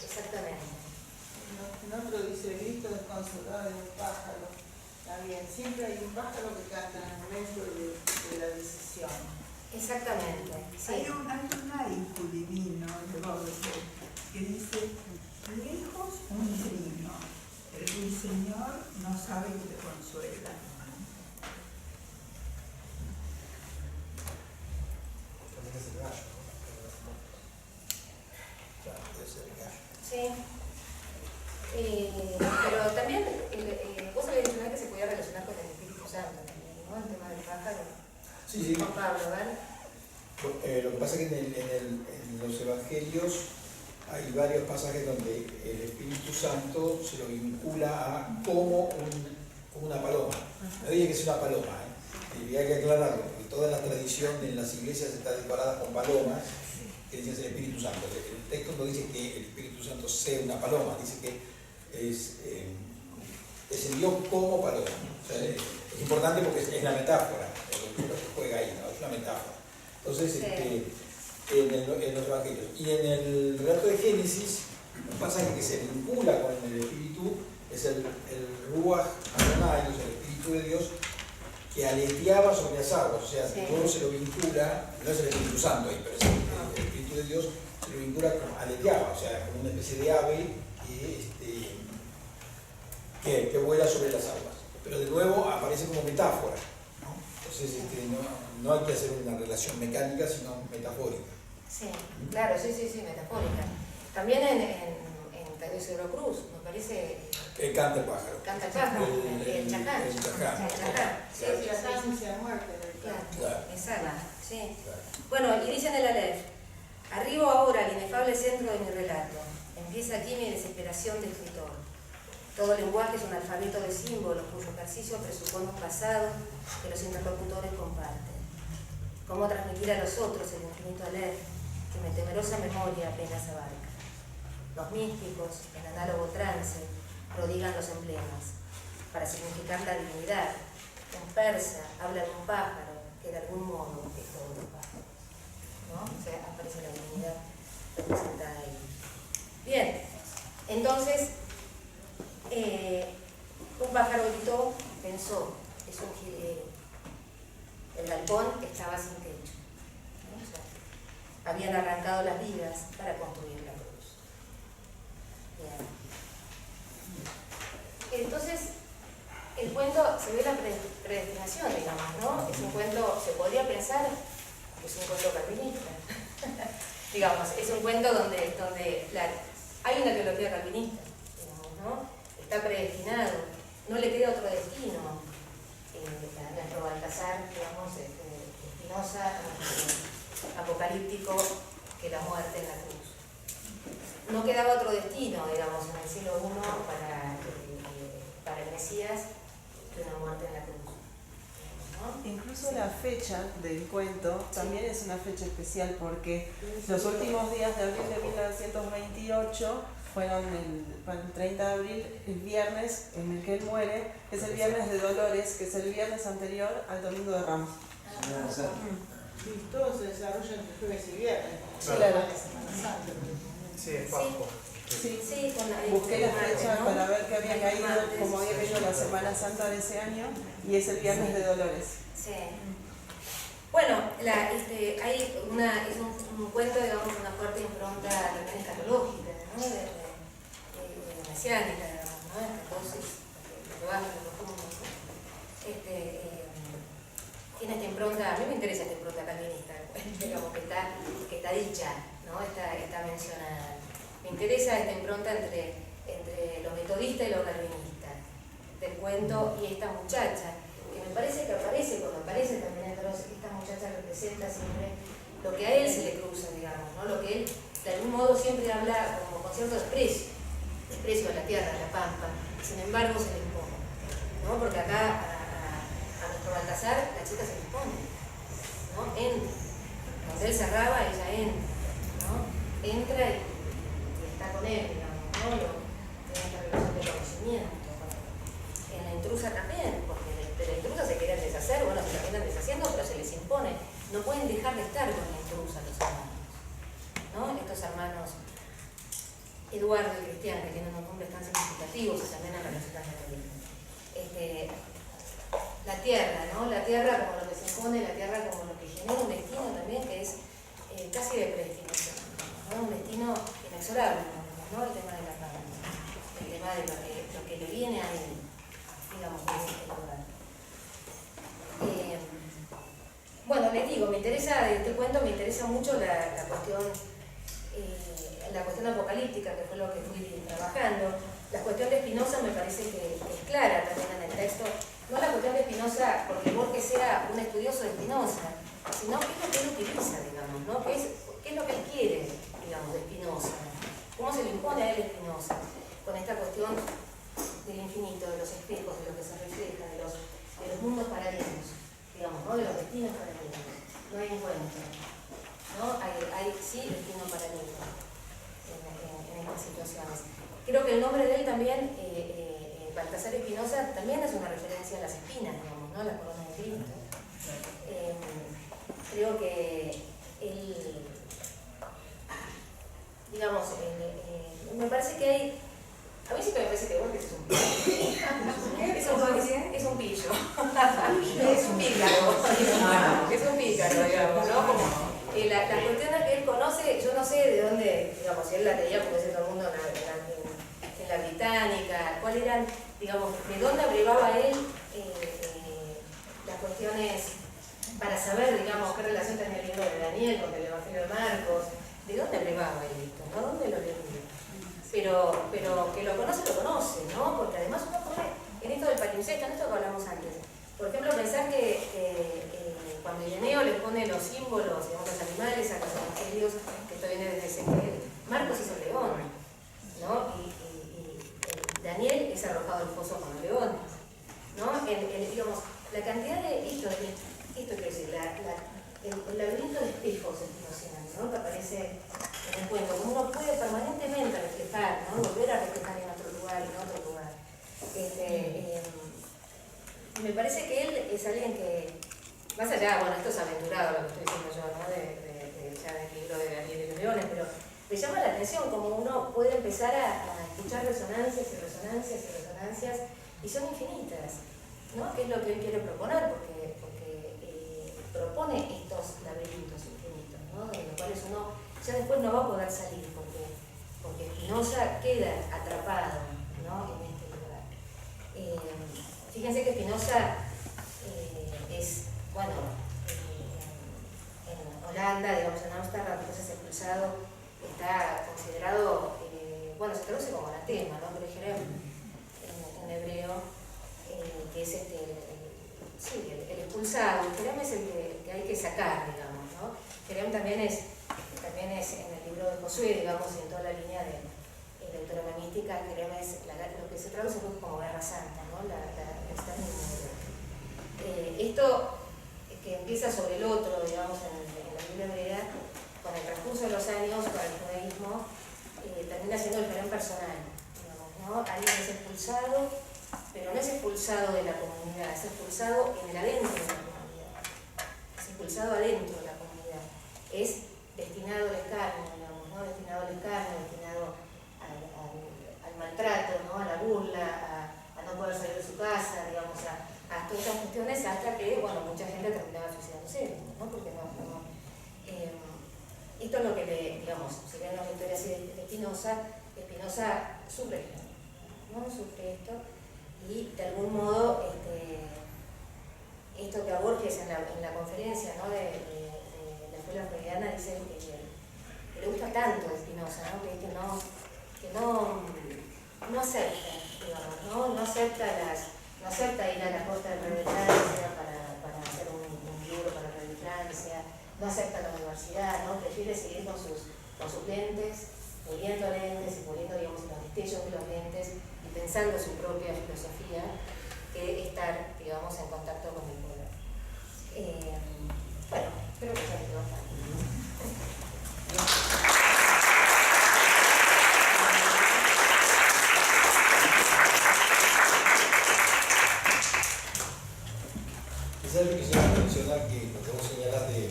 Exactamente. En otro dice el grito desconsolado de un pájaro. También, siempre hay un pájaro que canta en el momento de la decisión. Exactamente, sí. Hay un haiku divino de Baudelaire que dice: lejos un trino, el ruiseñor no sabe que te consuela. También es el gallo, ¿no? Claro, puede ser el gallo. Sí. Pero también, vos habías dicho que se podía relacionar con el Espíritu Santo también, ¿no? El tema del pájaro. Sí, sí. Juan Pablo, ¿verdad? Lo que pasa es que en los evangelios hay varios pasajes donde el Espíritu Santo se lo vincula a como una paloma. No dije que es una paloma, y hay que aclararlo, porque toda la tradición en las iglesias está decorada con palomas, que dicen el Espíritu Santo. El texto no dice que el Espíritu Santo sea una paloma, dice que descendió como paloma. O sea, es importante porque es la metáfora, lo que juega ahí, ¿no? Es una metáfora. Entonces, Sí. en los evangelios. Y en el relato de Génesis, un pasaje que se vincula con el Espíritu es el Ruach Adonai, o sea, el Espíritu de Dios, que aleteaba sobre las aguas. O sea, Sí. todo se lo vincula, no es el Espíritu Santo ahí, pero es el Espíritu de Dios se lo vincula con aleteaba, o sea, como una especie de ave que vuela sobre las aguas. Pero de nuevo aparece como metáfora, ¿no? Entonces, no hay que hacer una relación mecánica, sino metafórica. Sí, claro, sí, metafórica. También en Tadeo Isidro Cruz, me parece, Canta el pájaro. canta el pájaro, el chacán. El chacán. El chacán. Sí, Sí, sí, la sí. estancia muerte del Claro, campo. Claro. exacto, sí. Claro. Bueno, y dicen en la LEF: arribo ahora al inefable centro de mi relato. Empieza aquí mi desesperación de escritor. Todo lenguaje es un alfabeto de símbolos cuyo ejercicio presupone un pasado que los interlocutores comparten. ¿Cómo transmitir a los otros el infinito LEF que mi temerosa memoria apenas abarca? Los místicos, en análogo trance, prodigan los emblemas para significar la divinidad. En persa habla de un pájaro que de algún modo es todos los pájaros, ¿no? O sea, aparece la divinidad representada ahí. Bien, entonces, un pájaro gritó, pensó, es un jilguero. El galpón estaba sin techo, ¿no? O sea, habían arrancado las vigas para construir la cruz. Bien. Entonces, el cuento se ve la predestinación, digamos, ¿no? Es un cuento, se podría pensar que es un cuento calvinista. Digamos, es un cuento donde hay una teología calvinista, digamos, ¿no? Está predestinado, no le queda otro destino. Nuestro Baltasar, digamos, Spinoza, apocalíptico, que la muerte en la cruz. No quedaba otro destino, digamos, en el siglo I para el Mesías que una muerte en la cruz, ¿no? Incluso la fecha del cuento también es una fecha especial porque los últimos días de abril de 1928 fueron el 30 de abril, el viernes en el que él muere, es el viernes de Dolores, que es el viernes anterior al Domingo de Ramos. Sí, todo se desarrolla entre jueves y viernes. Sí, claro. La Semana Santa. Sí, es Pascua. Sí, Sí, con la, busqué la martes, fecha ¿no? para ver qué había caído, Martes, como había caído la Semana Santa de ese año, y es el viernes de Dolores. Sí. Bueno, hay es un cuento, digamos, una fuerte impronta también escatológica, ¿no? de mesiánica, digamos, ¿no? Entonces, lo bajo, lo profundo. Tiene esta impronta, a mí me interesa esta impronta calvinista, digamos, que está dicha, ¿no? Está mencionada. Me interesa esta impronta entre lo metodista y lo calvinista del cuento y esta muchacha, que me parece que aparece, cuando aparece también en Dross, esta muchacha representa siempre lo que a él se le cruza, digamos, ¿no? Lo que él de algún modo siempre habla como con cierto desprecio de la tierra, de la pampa, sin embargo se le impone, ¿no? Porque acá a nuestro Baltasar la chica se le impone, ¿no? Entra, cuando él cerraba ella entra, ¿no? Entra y está con él, digamos, ¿no? Tiene esta relación de conocimiento. En la intrusa también, porque de la intrusa se quieren deshacer, bueno, se terminan deshaciendo, pero se les impone. No pueden dejar de estar con la intrusa los hermanos, ¿no? Estos hermanos Eduardo y Cristian, que tienen unos nombres tan significativos y también en relación a la tierra, ¿no? La tierra como lo que se impone, la tierra como lo que genera un destino también que es casi de predestinación, ¿no? Un destino inexorable, ¿no? El tema de la paz, el tema de lo que le viene a él, digamos, en ese lugar. Bueno, les digo, me interesa, de este cuento me interesa mucho la cuestión apocalíptica, que fue lo que fui trabajando. La cuestión de Spinoza me parece que es clara también en el texto. No la cuestión de Spinoza porque Borges sea un estudioso de Spinoza, sino qué es lo que él utiliza, digamos, ¿no? ¿Qué es lo que él quiere, digamos, de Spinoza? ¿Cómo se le impone a él Spinoza? Con esta cuestión del infinito, de los espejos, de lo que se refleja, de los mundos paralelos, digamos, ¿no? De los destinos paralelos. No hay encuentro, ¿no? Hay sí destino paralelo en estas situaciones. Creo que el nombre de él también, Baltasar Espinosa, también es una referencia a las espinas, digamos, ¿no? La corona de Cristo. Creo que él, digamos, me parece que hay. A mí sí que me parece que Borges es un pillo. Es un pillo. Es un pícaro. Es un pícaro, digamos, ¿no? Como, las cuestiones que él conoce, yo no sé de dónde, digamos, si él las leía, porque dice todo el mundo en la británica, cuáles eran, digamos, de dónde abrevaba él las cuestiones para saber, digamos, qué relación tenía el libro de Daniel con el Evangelio de Marcos, de dónde abrevaba él esto, ¿no? ¿Dónde lo leía? Pero que lo conoce, ¿no? Porque además uno pone en esto del palimpsesto, en esto que hablamos antes. Por ejemplo, pensar que cuando Ireneo les pone los símbolos, digamos, los animales a los evangelios, que esto viene desde Ezequiel, Marcos hizo el león, ¿no? Y Daniel es arrojado al foso con los leones, ¿no? Digamos, la cantidad de esto quiero decir, el laberinto de espejos espinocianos, ¿no? Que aparece en el cuento, como uno puede permanentemente reflejar, ¿no? Volver a reflejar en otro lugar, me parece que él es alguien que, más allá, bueno, esto es aventurado lo que estoy diciendo yo, ¿no? Ya del libro de Daniel y los leones, pero me llama la atención como uno puede empezar a escuchar resonancias y resonancias y resonancias, y son infinitas, ¿no? Que es lo que él quiere proponer, porque propone estos laberintos infinitos, ¿no? De los cuales uno ya después no va a poder salir, porque Spinoza queda atrapado, ¿no? En este lugar. Fíjense que Spinoza es, bueno, en Holanda, digamos, en Ámsterdam, después es expulsado, está considerado, bueno, se traduce como anatema, ¿no? Pero Jerem, en hebreo, que es el expulsado. El Jerem es el que hay que sacar, digamos, ¿no? Jerem también es en el libro de Josué, digamos, y en toda la línea de deuteronomística, Jerem es lo que se traduce como Guerra Santa, ¿no? La exterminio. Esto que empieza sobre el otro, digamos, en la Biblia hebrea, con el transcurso de los años para el judaísmo, termina siendo el Jerem personal, digamos, ¿no? Alguien es expulsado, pero no es expulsado de la comunidad, es expulsado en el adentro de la comunidad, es expulsado adentro de la comunidad, es destinado al escarnio, digamos, ¿no? Destinado al escarnio, destinado al maltrato, ¿no? A la burla, a no poder salir de su casa, digamos, a todas esas cuestiones, hasta que, bueno, mucha gente terminaba suicidándose, ¿no? Porque esto es lo que digamos, si ven las historias de Spinoza sufre esto, ¿no? Sufre esto, y de algún modo esto que a Borges en la conferencia, ¿no? de la escuela freudiana dice que le gusta tanto a Spinoza, ¿no? Que no acepta, digamos, no acepta ir a la costa de Radio Francia para hacer un libro para Radio Francia, no acepta la universidad, ¿no? Prefiere seguir con sus lentes, puliendo lentes y puliendo, digamos, los destellos de los lentes y pensando su propia filosofía, que estar, digamos, en contacto con el poder. Bueno, creo que ya quedó fácil. Quizás yo quisiera mencionar que lo que vos señalás de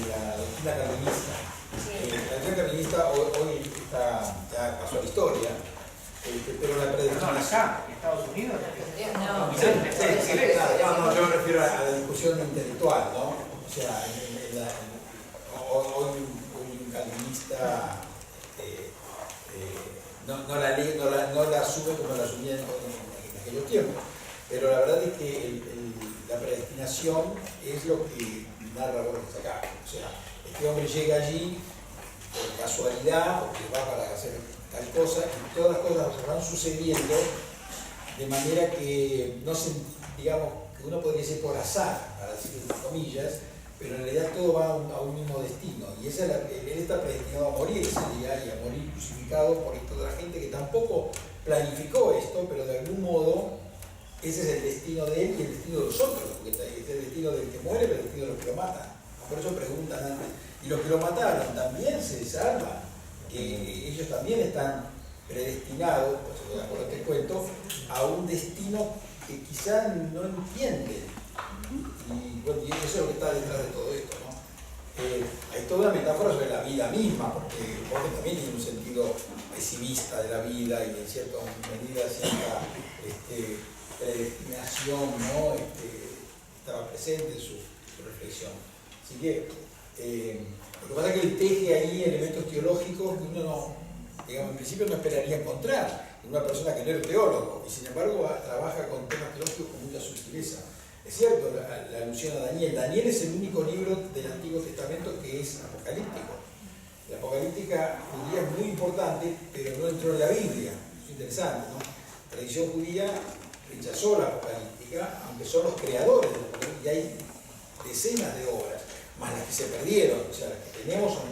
la doctrina calvinista. La doctrina calvinista hoy ya pasó a la historia, pero la predestinación. Acá, en Estados Unidos. No. Sí, claro. No, yo me refiero a la discusión intelectual, ¿no? O sea, hoy un calvinista no la asume como la asumía en aquellos tiempos. Pero la verdad es que la predestinación es lo que narra Borges acá. O sea, este hombre llega allí por casualidad, porque va para hacer tal cosa, y todas las cosas se van sucediendo de manera que no se, digamos, que uno podría decir por azar, para decir entre comillas, pero en realidad todo va a un mismo destino. Y él está predestinado a morir ese día y a morir crucificado por toda la gente que tampoco planificó esto, pero de algún modo ese es el destino de él y el destino de los otros, porque es el destino del que muere, pero el destino de los que lo matan. Por eso preguntan antes, ¿y los que lo mataron también se salvan? Que ellos también están predestinados, pues de acuerdo te cuento, a un destino que quizá no entienden. Y bueno, y eso es lo que está detrás de todo esto, ¿no? Hay toda una metáfora sobre la vida misma, porque Borges también tiene un sentido pesimista de la vida y en cierta medida cierta predestinación, ¿no? Estaba presente en su reflexión. Así que lo que pasa es que él teje ahí elementos teológicos que uno no, digamos, en principio no esperaría encontrar en una persona que no es teólogo, y sin embargo trabaja con temas teológicos con mucha sutileza. Es cierto, la alusión a Daniel. Daniel es el único libro del Antiguo Testamento que es apocalíptico. La apocalíptica judía es muy importante, pero no entró en la Biblia. Es interesante, ¿no? La tradición judía rechazó la apocalíptica, aunque son los creadores de la apocalíptica, y hay decenas de obras, más las que se perdieron. O sea, las que tenemos son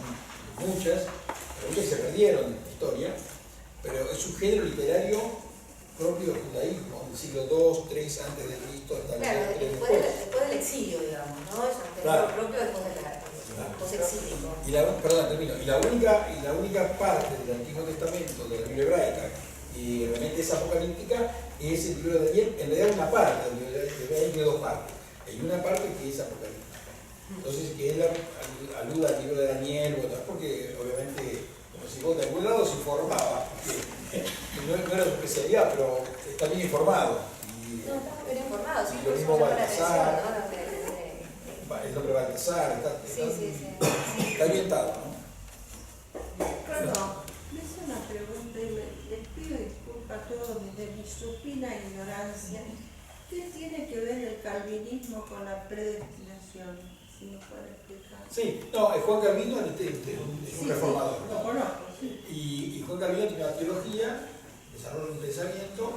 muchas, pero muchas se perdieron en la historia, pero es un género literario propio del judaísmo, del siglo II, III antes de Cristo, hasta el Claro, siglo después del exilio, digamos, ¿no? Es un género propio después del post-exílico. Y la única parte del Antiguo Testamento, de la Biblia hebraica, y realmente es apocalíptica, es el libro de Daniel. En realidad una parte del libro de Daniel tiene dos partes. Hay una parte que es apocalíptica. Entonces, que él aluda al libro de Daniel, bueno, es porque obviamente, como si vos de algún lado se informaba, no era su especialidad, pero está bien informado. No, está bien informado, sí, lo por mismo eso llama la atención, Baltasar, ¿no? el nombre Baltasar, está orientado, ¿no? Perdón, me hice una pregunta y les pido disculpas a todos desde mi supina ignorancia. ¿Qué tiene que ver el calvinismo con la predestinación? Si me puede explicar. Sí, no, Juan Calvino es un reformador, ¿no? Lo conozco, sí. Y Juan Calvino tiene una teología, desarrolla un pensamiento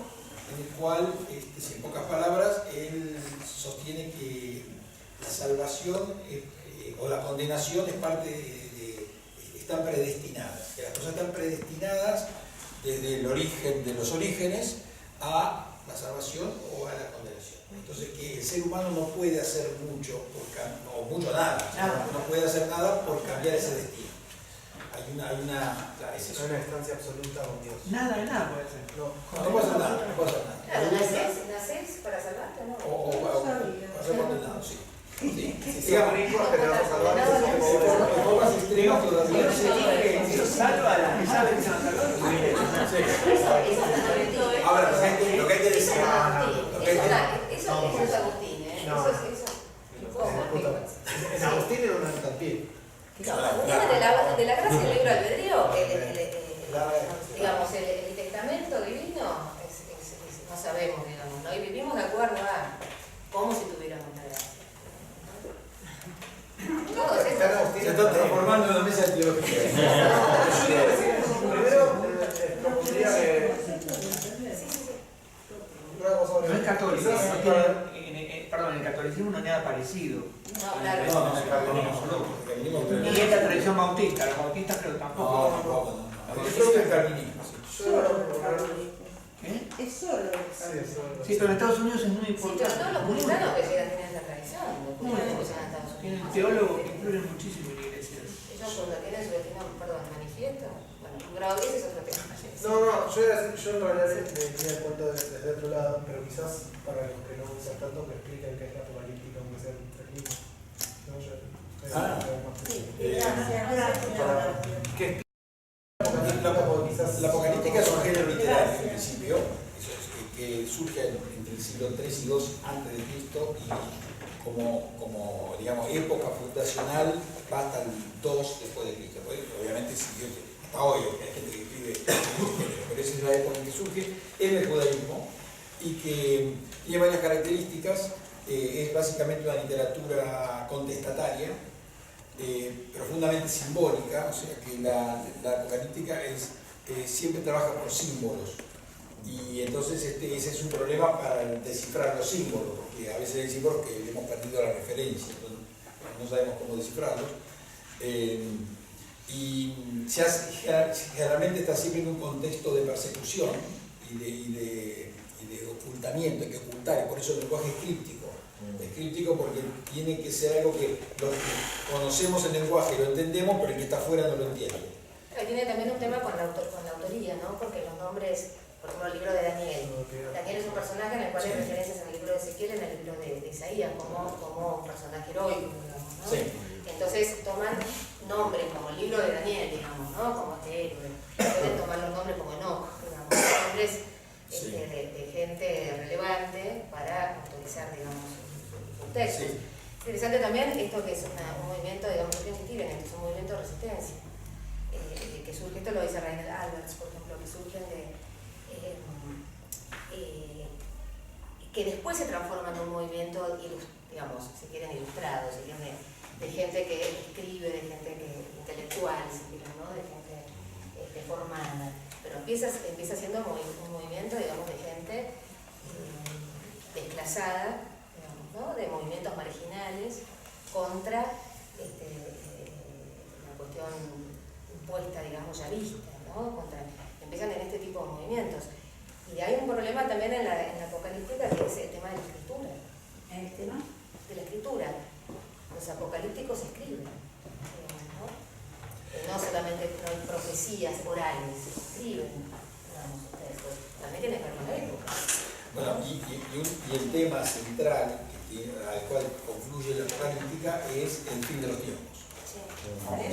en el cual, en pocas palabras, él sostiene que la salvación o la condenación es parte están predestinadas, que las cosas están predestinadas desde el origen de los orígenes a la salvación o a la condenación. Entonces, que el ser humano no puede hacer mucho, o mucho nada, no puede hacer nada por cambiar ese destino. Hay una instancia absoluta con Dios. Nada. No puede hacer nada, no puede hacer nada. Claro, nacés para salvarte, ¿no? O para ser condenado, sí. Sí. Digamos, hijos que te vas a salvar, En formas extremas todavía. Eso salva a las que saben que se van a salvar. Ahora, lo que hay que decir. Eso es Agustín, ¿eh? No. Eso es En Agustín era un antapié. de la gracia del libre albedrío, digamos, el testamento divino, no sabemos, digamos, ¿no? Y vivimos de acuerdo a como si tuviéramos la gracia. Todos estos. está transformando en una mesa de teología. Primero, propondría que No es católico, no tiene, perdón, el catolicismo no tiene nada parecido. No, claro. No, el calvinismo. Y esta tradición bautista, los bautistas creo que No, tampoco. tampoco, no. Yo creo que el calvinismo, sí. Solo el calvinismo. ¿Qué? Es solo el sí, calvinismo. Sí, pero en Estados Unidos es muy Sí, importante. pero todos los puritanos que llegan tienen esa tradición. Los puritanos que llegan a Estados Tienen Unidos. teólogos que influyen muchísimo en iglesias. Ellos cuando tienen su destino, perdón, manifiesto. Bueno, grado 10 es otro tema. no, yo en realidad me tenía el cuento desde otro lado, pero quizás para los que no usan tanto que expliquen qué es la apocalíptica, aunque sea entre líneas. No, yo Sí, gracias. ¿Qué La apocalíptica es un género literario en principio, que surge entre el siglo III y II antes de Cristo y como digamos, época fundacional va hasta el 2 después de Cristo. Pues, obviamente siguió hasta hoy, hay gente que escribe pero esa es la época en que surge en el judaísmo y que tiene varias características. Es básicamente una literatura contestataria, profundamente simbólica, o sea que la apocalíptica siempre trabaja por símbolos y entonces ese es un problema para descifrar los símbolos, porque a veces hay símbolos que hemos perdido la referencia, entonces no sabemos cómo descifrarlos. Y generalmente está siempre en un contexto de persecución y de ocultamiento, hay que ocultar, y por eso el lenguaje es críptico. Es críptico porque tiene que ser algo que los que conocemos el lenguaje lo entendemos, pero el que está afuera no lo entiende. Ahí tiene también un tema con la autoría, ¿no? Porque los nombres, por ejemplo, el libro de Daniel. Daniel es un personaje en el cual hay referencias en el libro de Ezequiel, en el libro de Isaías, como un personaje heroico, digamos, ¿no? Sí. Entonces toman nombres como el libro de Daniel, digamos, ¿no? Como este héroe. Pueden tomar los nombres como Enoch, digamos, nombres de gente relevante para autorizar, digamos, sus textos. Sí. Interesante también esto que es un movimiento, digamos, no tiene es un movimiento de resistencia. Que surge, esto lo dice Reinhard Alberts, por ejemplo, que surgen que después se transforman en un movimiento, digamos, si quieren ilustrado, si quieren de gente que escribe, de gente intelectual, si quieren, ¿no? De gente formada, pero empieza siendo un movimiento, digamos, de gente desclasada, digamos, ¿no? De movimientos marginales contra la cuestión impuesta, digamos, ya vista, ¿no? Empiezan en este tipo de movimientos. Y hay un problema también en la apocalíptica que es el tema de la escritura. ¿El tema? De la escritura. Los apocalípticos escriben, ¿no? No solamente profecías orales, escriben, digamos, ustedes, pues, también tiene que ver con la época. Bueno, y el tema central al cual confluye la apocalíptica es el fin de los tiempos. Sí.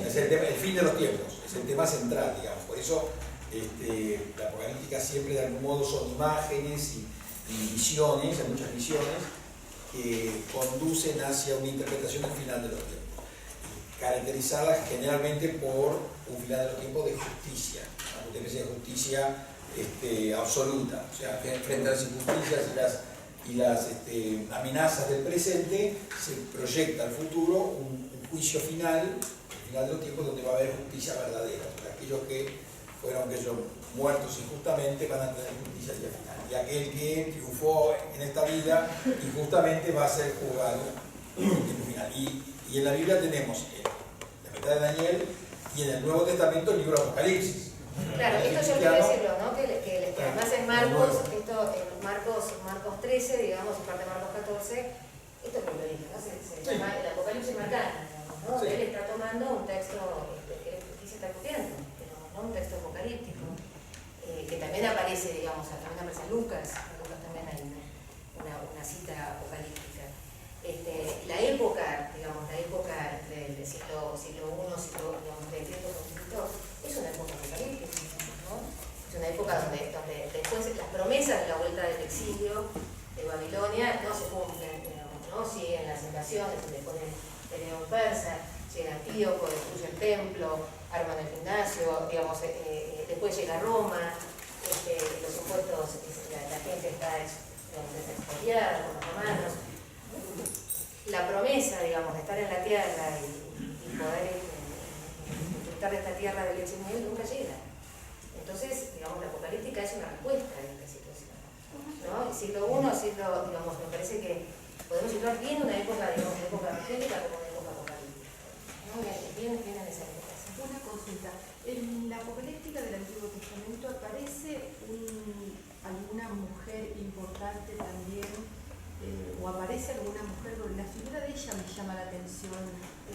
Es el fin de los tiempos, es el tema central, digamos. Por eso la apocalíptica siempre de algún modo son imágenes y visiones, hay muchas visiones que conducen hacia una interpretación del final de los tiempos, caracterizadas generalmente por un final de los tiempos de justicia, una especie de justicia absoluta, o sea, frente a las injusticias y las amenazas del presente se proyecta al futuro un juicio final, el final de los tiempos, donde va a haber justicia verdadera. O sea, aquellos que fueron muertos injustamente van a tener justicia al día final. Y aquel que triunfó en esta vida injustamente va a ser juzgado en el final. Y en la Biblia tenemos la mitad de Daniel y en el Nuevo Testamento el libro de Apocalipsis. Claro, esto yo quiero decirlo, ¿no? Que además en Marcos 13, digamos, y parte de Marcos 14, esto es lo que dije, ¿no? Se llama el Apocalipsis marcano, digamos, ¿no? Sí. Él está tomando un texto que se está discutiendo, ¿no? Un texto apocalíptico, que también aparece, digamos, también aparece en Lucas también hay una cita apocalíptica. La época, digamos, del siglo I, digamos, de Cristo con Cristo, es una época apocalíptica, ¿no? Es una época donde después las promesas de la vuelta del exilio de Babilonia no se cumplen, digamos, ¿no? Siguen las invasiones, después de León Persa, llega Antíoco, destruye el templo, arman el gimnasio, digamos, después llega Roma, los impuestos, la gente está expoliada con los romanos. La promesa, digamos, de estar en la tierra y poder conquistar esta tierra de leche y miel nunca llega. Entonces, digamos, la apocalíptica es una respuesta a esta situación, ¿no? El siglo I, digamos, me parece que podemos situar bien una época, digamos, una época evangélica como una época apocalíptica, ¿no? Bien en esa época. Una consulta. En la apocalíptica del Antiguo Testamento aparece alguna mujer importante también, o aparece alguna mujer, porque la figura de ella me llama la atención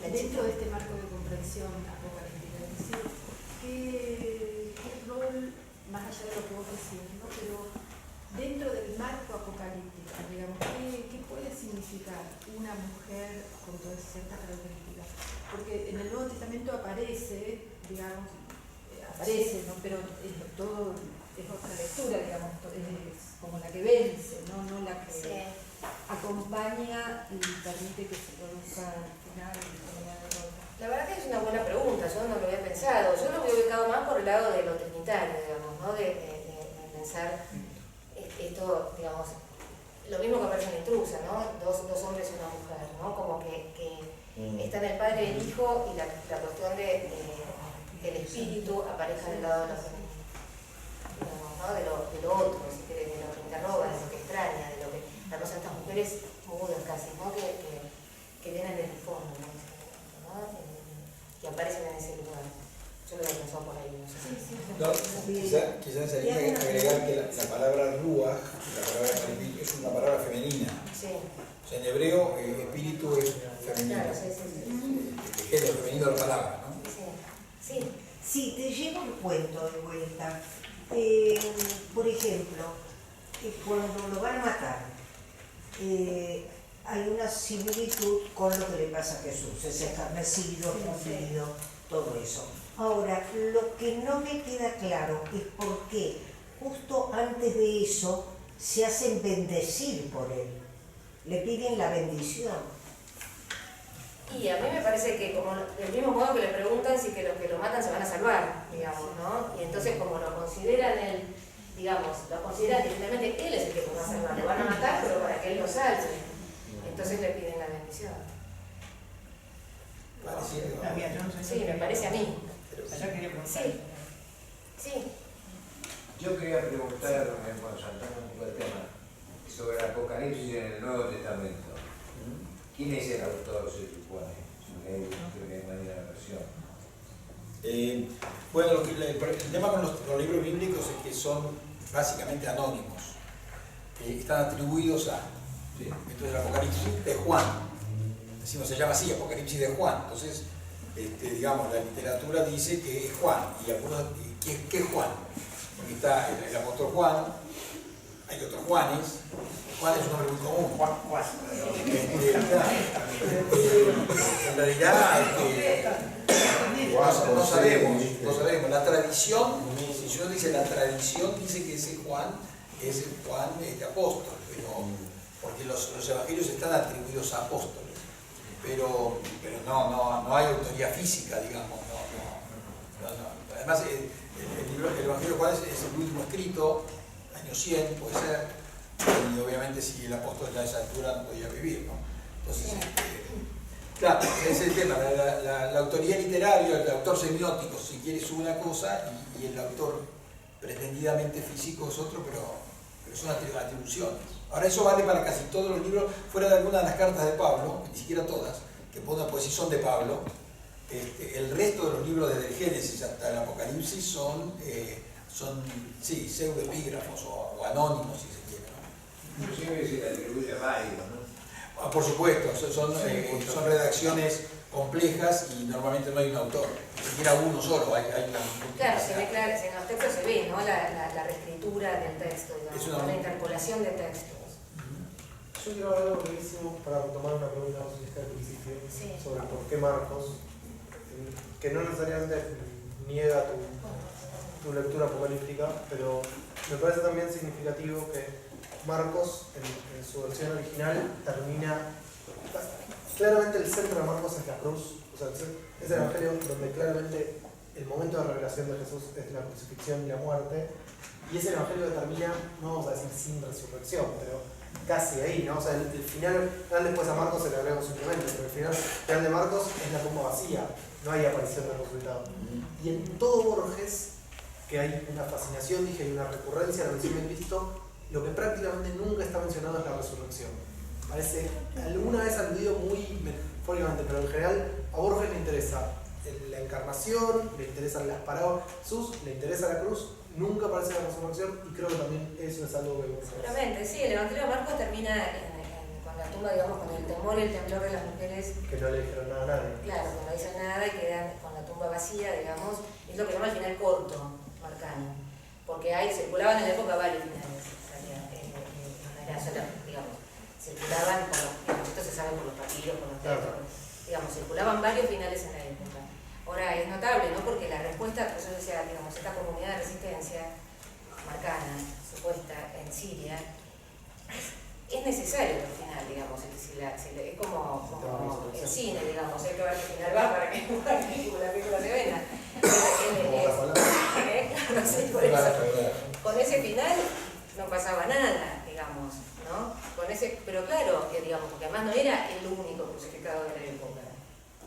dentro de este marco de comprensión apocalíptica. Es decir, ¿qué rol, más allá de lo que vos decís, ¿no? Pero dentro del marco apocalíptico, digamos, ¿qué puede significar una mujer con todas ciertas características? Porque en el Nuevo Testamento aparece, digamos, ¿no? Pero todo es otra lectura, digamos, es como la que vence, no la que acompaña y permite que se produzca al final una derrota. La verdad que es una buena pregunta, yo no lo había pensado. Yo lo había ubicado más por el lado de lo trinitario, digamos, ¿no? De pensar esto, digamos, lo mismo que aparece en Intrusa, ¿no? Dos hombres y una mujer, ¿no? Como que están el padre y el hijo y la cuestión de que el espíritu aparezca del lado de la familia, digamos, ¿no? De lo otro, si querés, de lo que interroga, de lo que extraña, de lo que las estas mujeres mudas casi, ¿no? Que vienen del fondo, ¿no? Que aparecen en ese lugar. Yo lo había pensado por ahí, no sé. No, quizás sería agregar que la palabra ruach, la palabra espíritu, es una palabra femenina. Sí. O sea, en hebreo espíritu es femenino. Claro, sí. El género femenino de la palabra, ¿no? Sí. Sí, te llevo el cuento de vuelta. Por ejemplo, cuando lo van a matar, hay una similitud con lo que le pasa a Jesús, es escarnecido, fundido, todo eso. Ahora, lo que no me queda claro es por qué justo antes de eso se hacen bendecir por él, le piden la bendición. Y a mí me parece que como del mismo modo que le preguntan si que los que lo matan se van a salvar, digamos, ¿no? Y entonces como lo consideran él, digamos, lo consideran que finalmente él es el que lo va a salvar, lo van a matar pero para que él lo salve. Entonces le piden la bendición. Sí, me parece a mí. Allá quería preguntar. Sí. Yo quería preguntar, bueno, saltando un poco el tema, sobre el Apocalipsis en el Nuevo Testamento. ¿Quién es el autor, se supone? Creo que hay manera de versión. Bueno, el tema con los libros bíblicos es que son básicamente anónimos. Están atribuidos a. Sí. Entonces el Apocalipsis de Juan, decimos, se llama así, Apocalipsis de Juan. Entonces, digamos, la literatura dice que es Juan. ¿Y qué es Juan? Porque está el apóstol Juan, hay otros Juanes. Juan es un nombre muy común. Juan. En realidad, no sabemos. La tradición, si uno dice la tradición, dice que ese Juan es el Juan apóstol, porque los evangelios están atribuidos a apóstoles. Pero no hay autoría física, digamos. No. Además, el Evangelio de Juan es el último escrito, año 100, puede ser, y obviamente si el apóstol ya a esa altura no podía vivir, ¿no? Entonces, claro, ese es el tema, la autoría literaria, el autor semiótico, si quieres, es una cosa, y el autor pretendidamente físico es otro, pero son atribuciones. Ahora, eso vale para casi todos los libros, fuera de algunas de las cartas de Pablo, ni siquiera todas, que pues sí son de Pablo. El resto de los libros desde el Génesis hasta el Apocalipsis son pseudoepígrafos o anónimos, si se quiere, ¿no? Inclusive se le atribuye a varios, ¿no? Por supuesto, son redacciones complejas y normalmente no hay un autor, ni siquiera uno solo, hay una... Claro, se ve claro, en los textos se ve, ¿no? La reescritura del texto, digamos, la interpolación de textos. Yo quiero hablar algo brevísimo para retomar una pregunta que hiciste al principio sobre por qué Marcos, que no necesariamente niega tu lectura apocalíptica, pero me parece también significativo que Marcos, en su versión original, termina. Claramente el centro de Marcos es la cruz, o sea, es el evangelio donde claramente el momento de revelación de Jesús es la crucifixión y la muerte, y es el evangelio que termina, no vamos a decir sin resurrección, pero casi ahí, ¿no? O sea, el final después a Marcos se le agrega simplemente, pero el final de Marcos es la tumba vacía, no hay aparición del resultado. Y en todo Borges, que hay una fascinación, dije, hay una recurrencia, la mención del Cristo, lo que prácticamente nunca está mencionado es la resurrección. Parece, alguna vez aludido muy metafóricamente, pero en general a Borges le interesa la encarnación, le interesan las parábolas, le interesa la cruz, nunca aparece la resurrección, y creo que también eso es algo que... Seguramente, sí, el Evangelio de Marcos termina con la tumba, digamos, con el temor y el temblor de las mujeres. Que no le dijeron nada a nadie. Claro, que no dicen nada y quedan con la tumba vacía, digamos, es lo que llama el final corto, marcano, porque circulaban en la época varios finales, no era solo, digamos, circulaban, esto se sabe por los papiros, por los textos, digamos, circulaban varios finales en la época. Ahora es notable, ¿no? Porque la respuesta, pues yo decía, digamos, esta comunidad de resistencia marcana, supuesta en Siria, es necesario al final, digamos, es como el cine, digamos, hay que ver qué final va para que la película se venda. No sé, por eso. Con ese final no pasaba nada, digamos, ¿no? Pero claro, digamos, porque además no era el único crucificado de la época,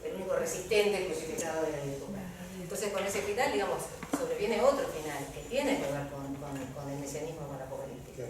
el único resistente crucificado de la época. Entonces con ese final, digamos, sobreviene otro final que tiene que ver con el mesianismo, con la apocalíptica.